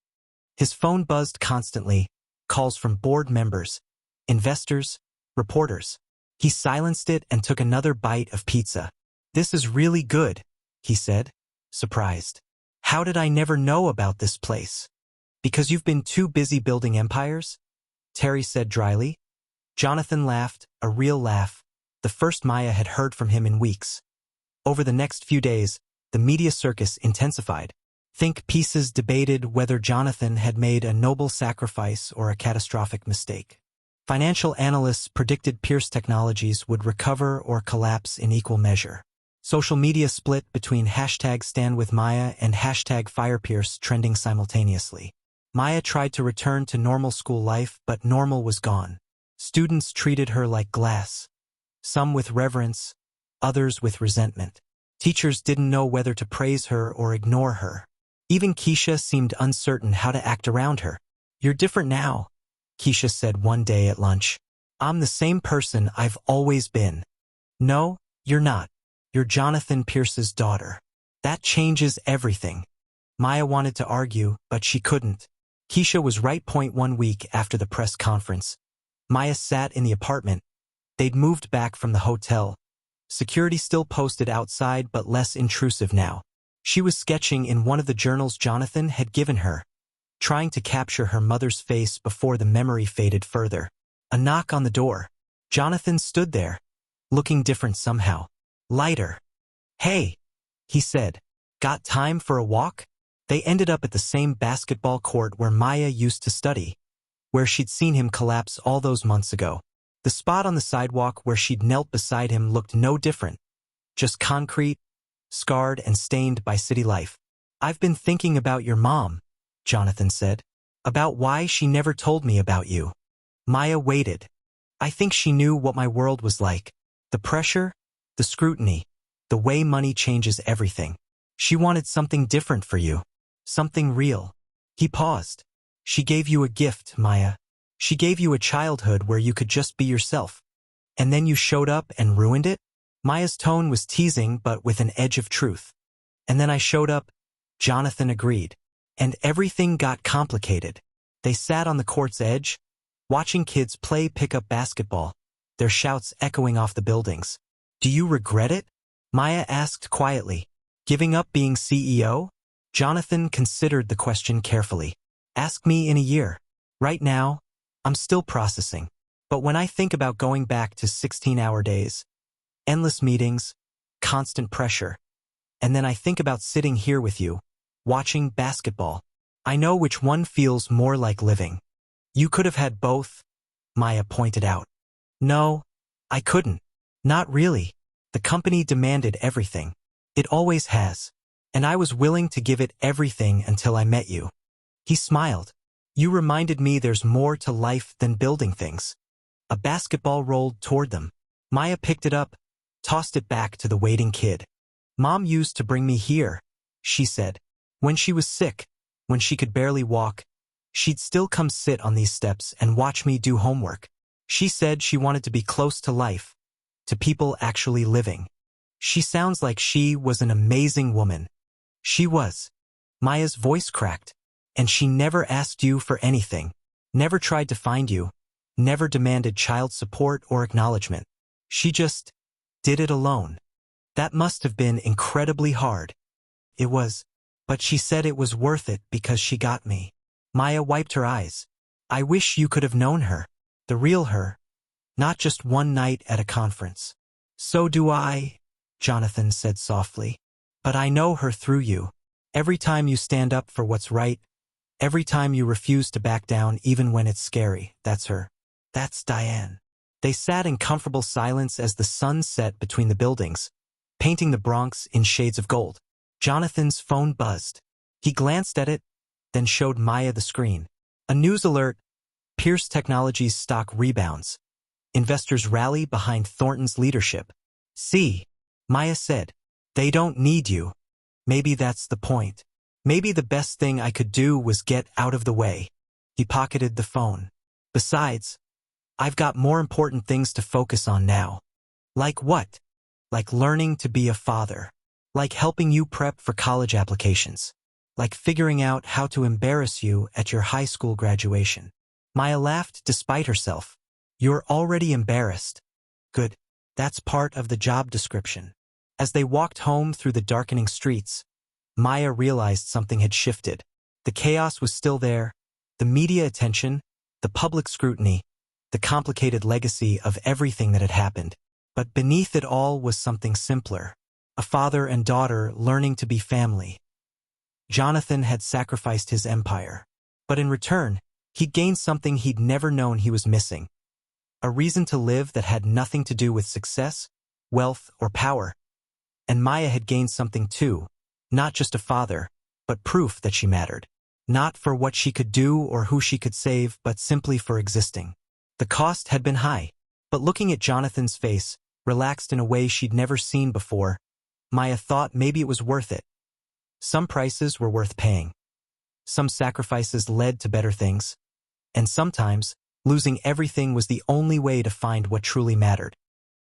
His phone buzzed constantly, calls from board members, investors, reporters. He silenced it and took another bite of pizza. This is really good, he said, surprised. How did I never know about this place? Because you've been too busy building empires? Terry said dryly. Jonathan laughed, a real laugh, the first Maya had heard from him in weeks. Over the next few days, the media circus intensified. Think pieces debated whether Jonathan had made a noble sacrifice or a catastrophic mistake. Financial analysts predicted Pierce Technologies would recover or collapse in equal measure. Social media split between #StandWithMaya and #FirePierce trending simultaneously. Maya tried to return to normal school life, but normal was gone. Students treated her like glass, some with reverence, others with resentment. Teachers didn't know whether to praise her or ignore her. Even Keisha seemed uncertain how to act around her. "You're different now," Keisha said one day at lunch. "I'm the same person I've always been." "No, you're not. You're Jonathan Pierce's daughter. That changes everything." Maya wanted to argue, but she couldn't. Keisha was right. 1 week after the press conference, Maya sat in the apartment. They'd moved back from the hotel. Security still posted outside, but less intrusive now. She was sketching in one of the journals Jonathan had given her, trying to capture her mother's face before the memory faded further. A knock on the door. Jonathan stood there, looking different somehow. Lighter. "Hey," he said. "Got time for a walk?" They ended up at the same basketball court where Maya used to study, where she'd seen him collapse all those months ago. The spot on the sidewalk where she'd knelt beside him looked no different, just concrete, scarred and stained by city life. "I've been thinking about your mom," Jonathan said. "About why she never told me about you." Maya waited. "I think she knew what my world was like. The pressure, the scrutiny, the way money changes everything. She wanted something different for you. Something real." He paused. "She gave you a gift, Maya. She gave you a childhood where you could just be yourself. And then you showed up and ruined it?" Maya's tone was teasing, but with an edge of truth. "And then I showed up," Jonathan agreed. "And everything got complicated." They sat on the court's edge, watching kids play pickup basketball, their shouts echoing off the buildings. "Do you regret it?" Maya asked quietly. "Giving up being CEO?" Jonathan considered the question carefully. "Ask me in a year. Right now, I'm still processing. But when I think about going back to 16-hour days, endless meetings, constant pressure, and then I think about sitting here with you, watching basketball, I know which one feels more like living." "You could have had both," Maya pointed out. "No, I couldn't. Not really. The company demanded everything. It always has. And I was willing to give it everything until I met you." He smiled. "You reminded me there's more to life than building things." A basketball rolled toward them. Maya picked it up, tossed it back to the waiting kid. "Mom used to bring me here," she said. "When she was sick, when she could barely walk, she'd still come sit on these steps and watch me do homework. She said she wanted to be close to life, to people actually living." "She sounds like she was an amazing woman." "She was." Maya's voice cracked. "And she never asked you for anything, never tried to find you, never demanded child support or acknowledgement. She just did it alone. That must have been incredibly hard." "It was. But she said it was worth it because she got me." Maya wiped her eyes. "I wish you could have known her, the real her, not just one night at a conference." "So do I," Jonathan said softly. "But I know her through you. Every time you stand up for what's right, every time you refuse to back down even when it's scary, that's her. That's Diane." They sat in comfortable silence as the sun set between the buildings, painting the Bronx in shades of gold. Jonathan's phone buzzed. He glanced at it, then showed Maya the screen. A news alert: Pierce Technologies stock rebounds. Investors rally behind Thornton's leadership. "See," Maya said, "they don't need you. Maybe that's the point. Maybe the best thing I could do was get out of the way." He pocketed the phone. "Besides, I've got more important things to focus on now." "Like what?" "Like learning to be a father. Like helping you prep for college applications. Like figuring out how to embarrass you at your high school graduation." Maya laughed despite herself. "You're already embarrassed." "Good. That's part of the job description." As they walked home through the darkening streets, Maya realized something had shifted. The chaos was still there, the media attention, the public scrutiny, the complicated legacy of everything that had happened. But beneath it all was something simpler. A father and daughter learning to be family. Jonathan had sacrificed his empire. But in return, he'd gained something he'd never known he was missing. A reason to live that had nothing to do with success, wealth, or power. And Maya had gained something too, not just a father, but proof that she mattered. Not for what she could do or who she could save, but simply for existing. The cost had been high, but looking at Jonathan's face, relaxed in a way she'd never seen before, Maya thought maybe it was worth it. Some prices were worth paying. Some sacrifices led to better things. And sometimes, losing everything was the only way to find what truly mattered.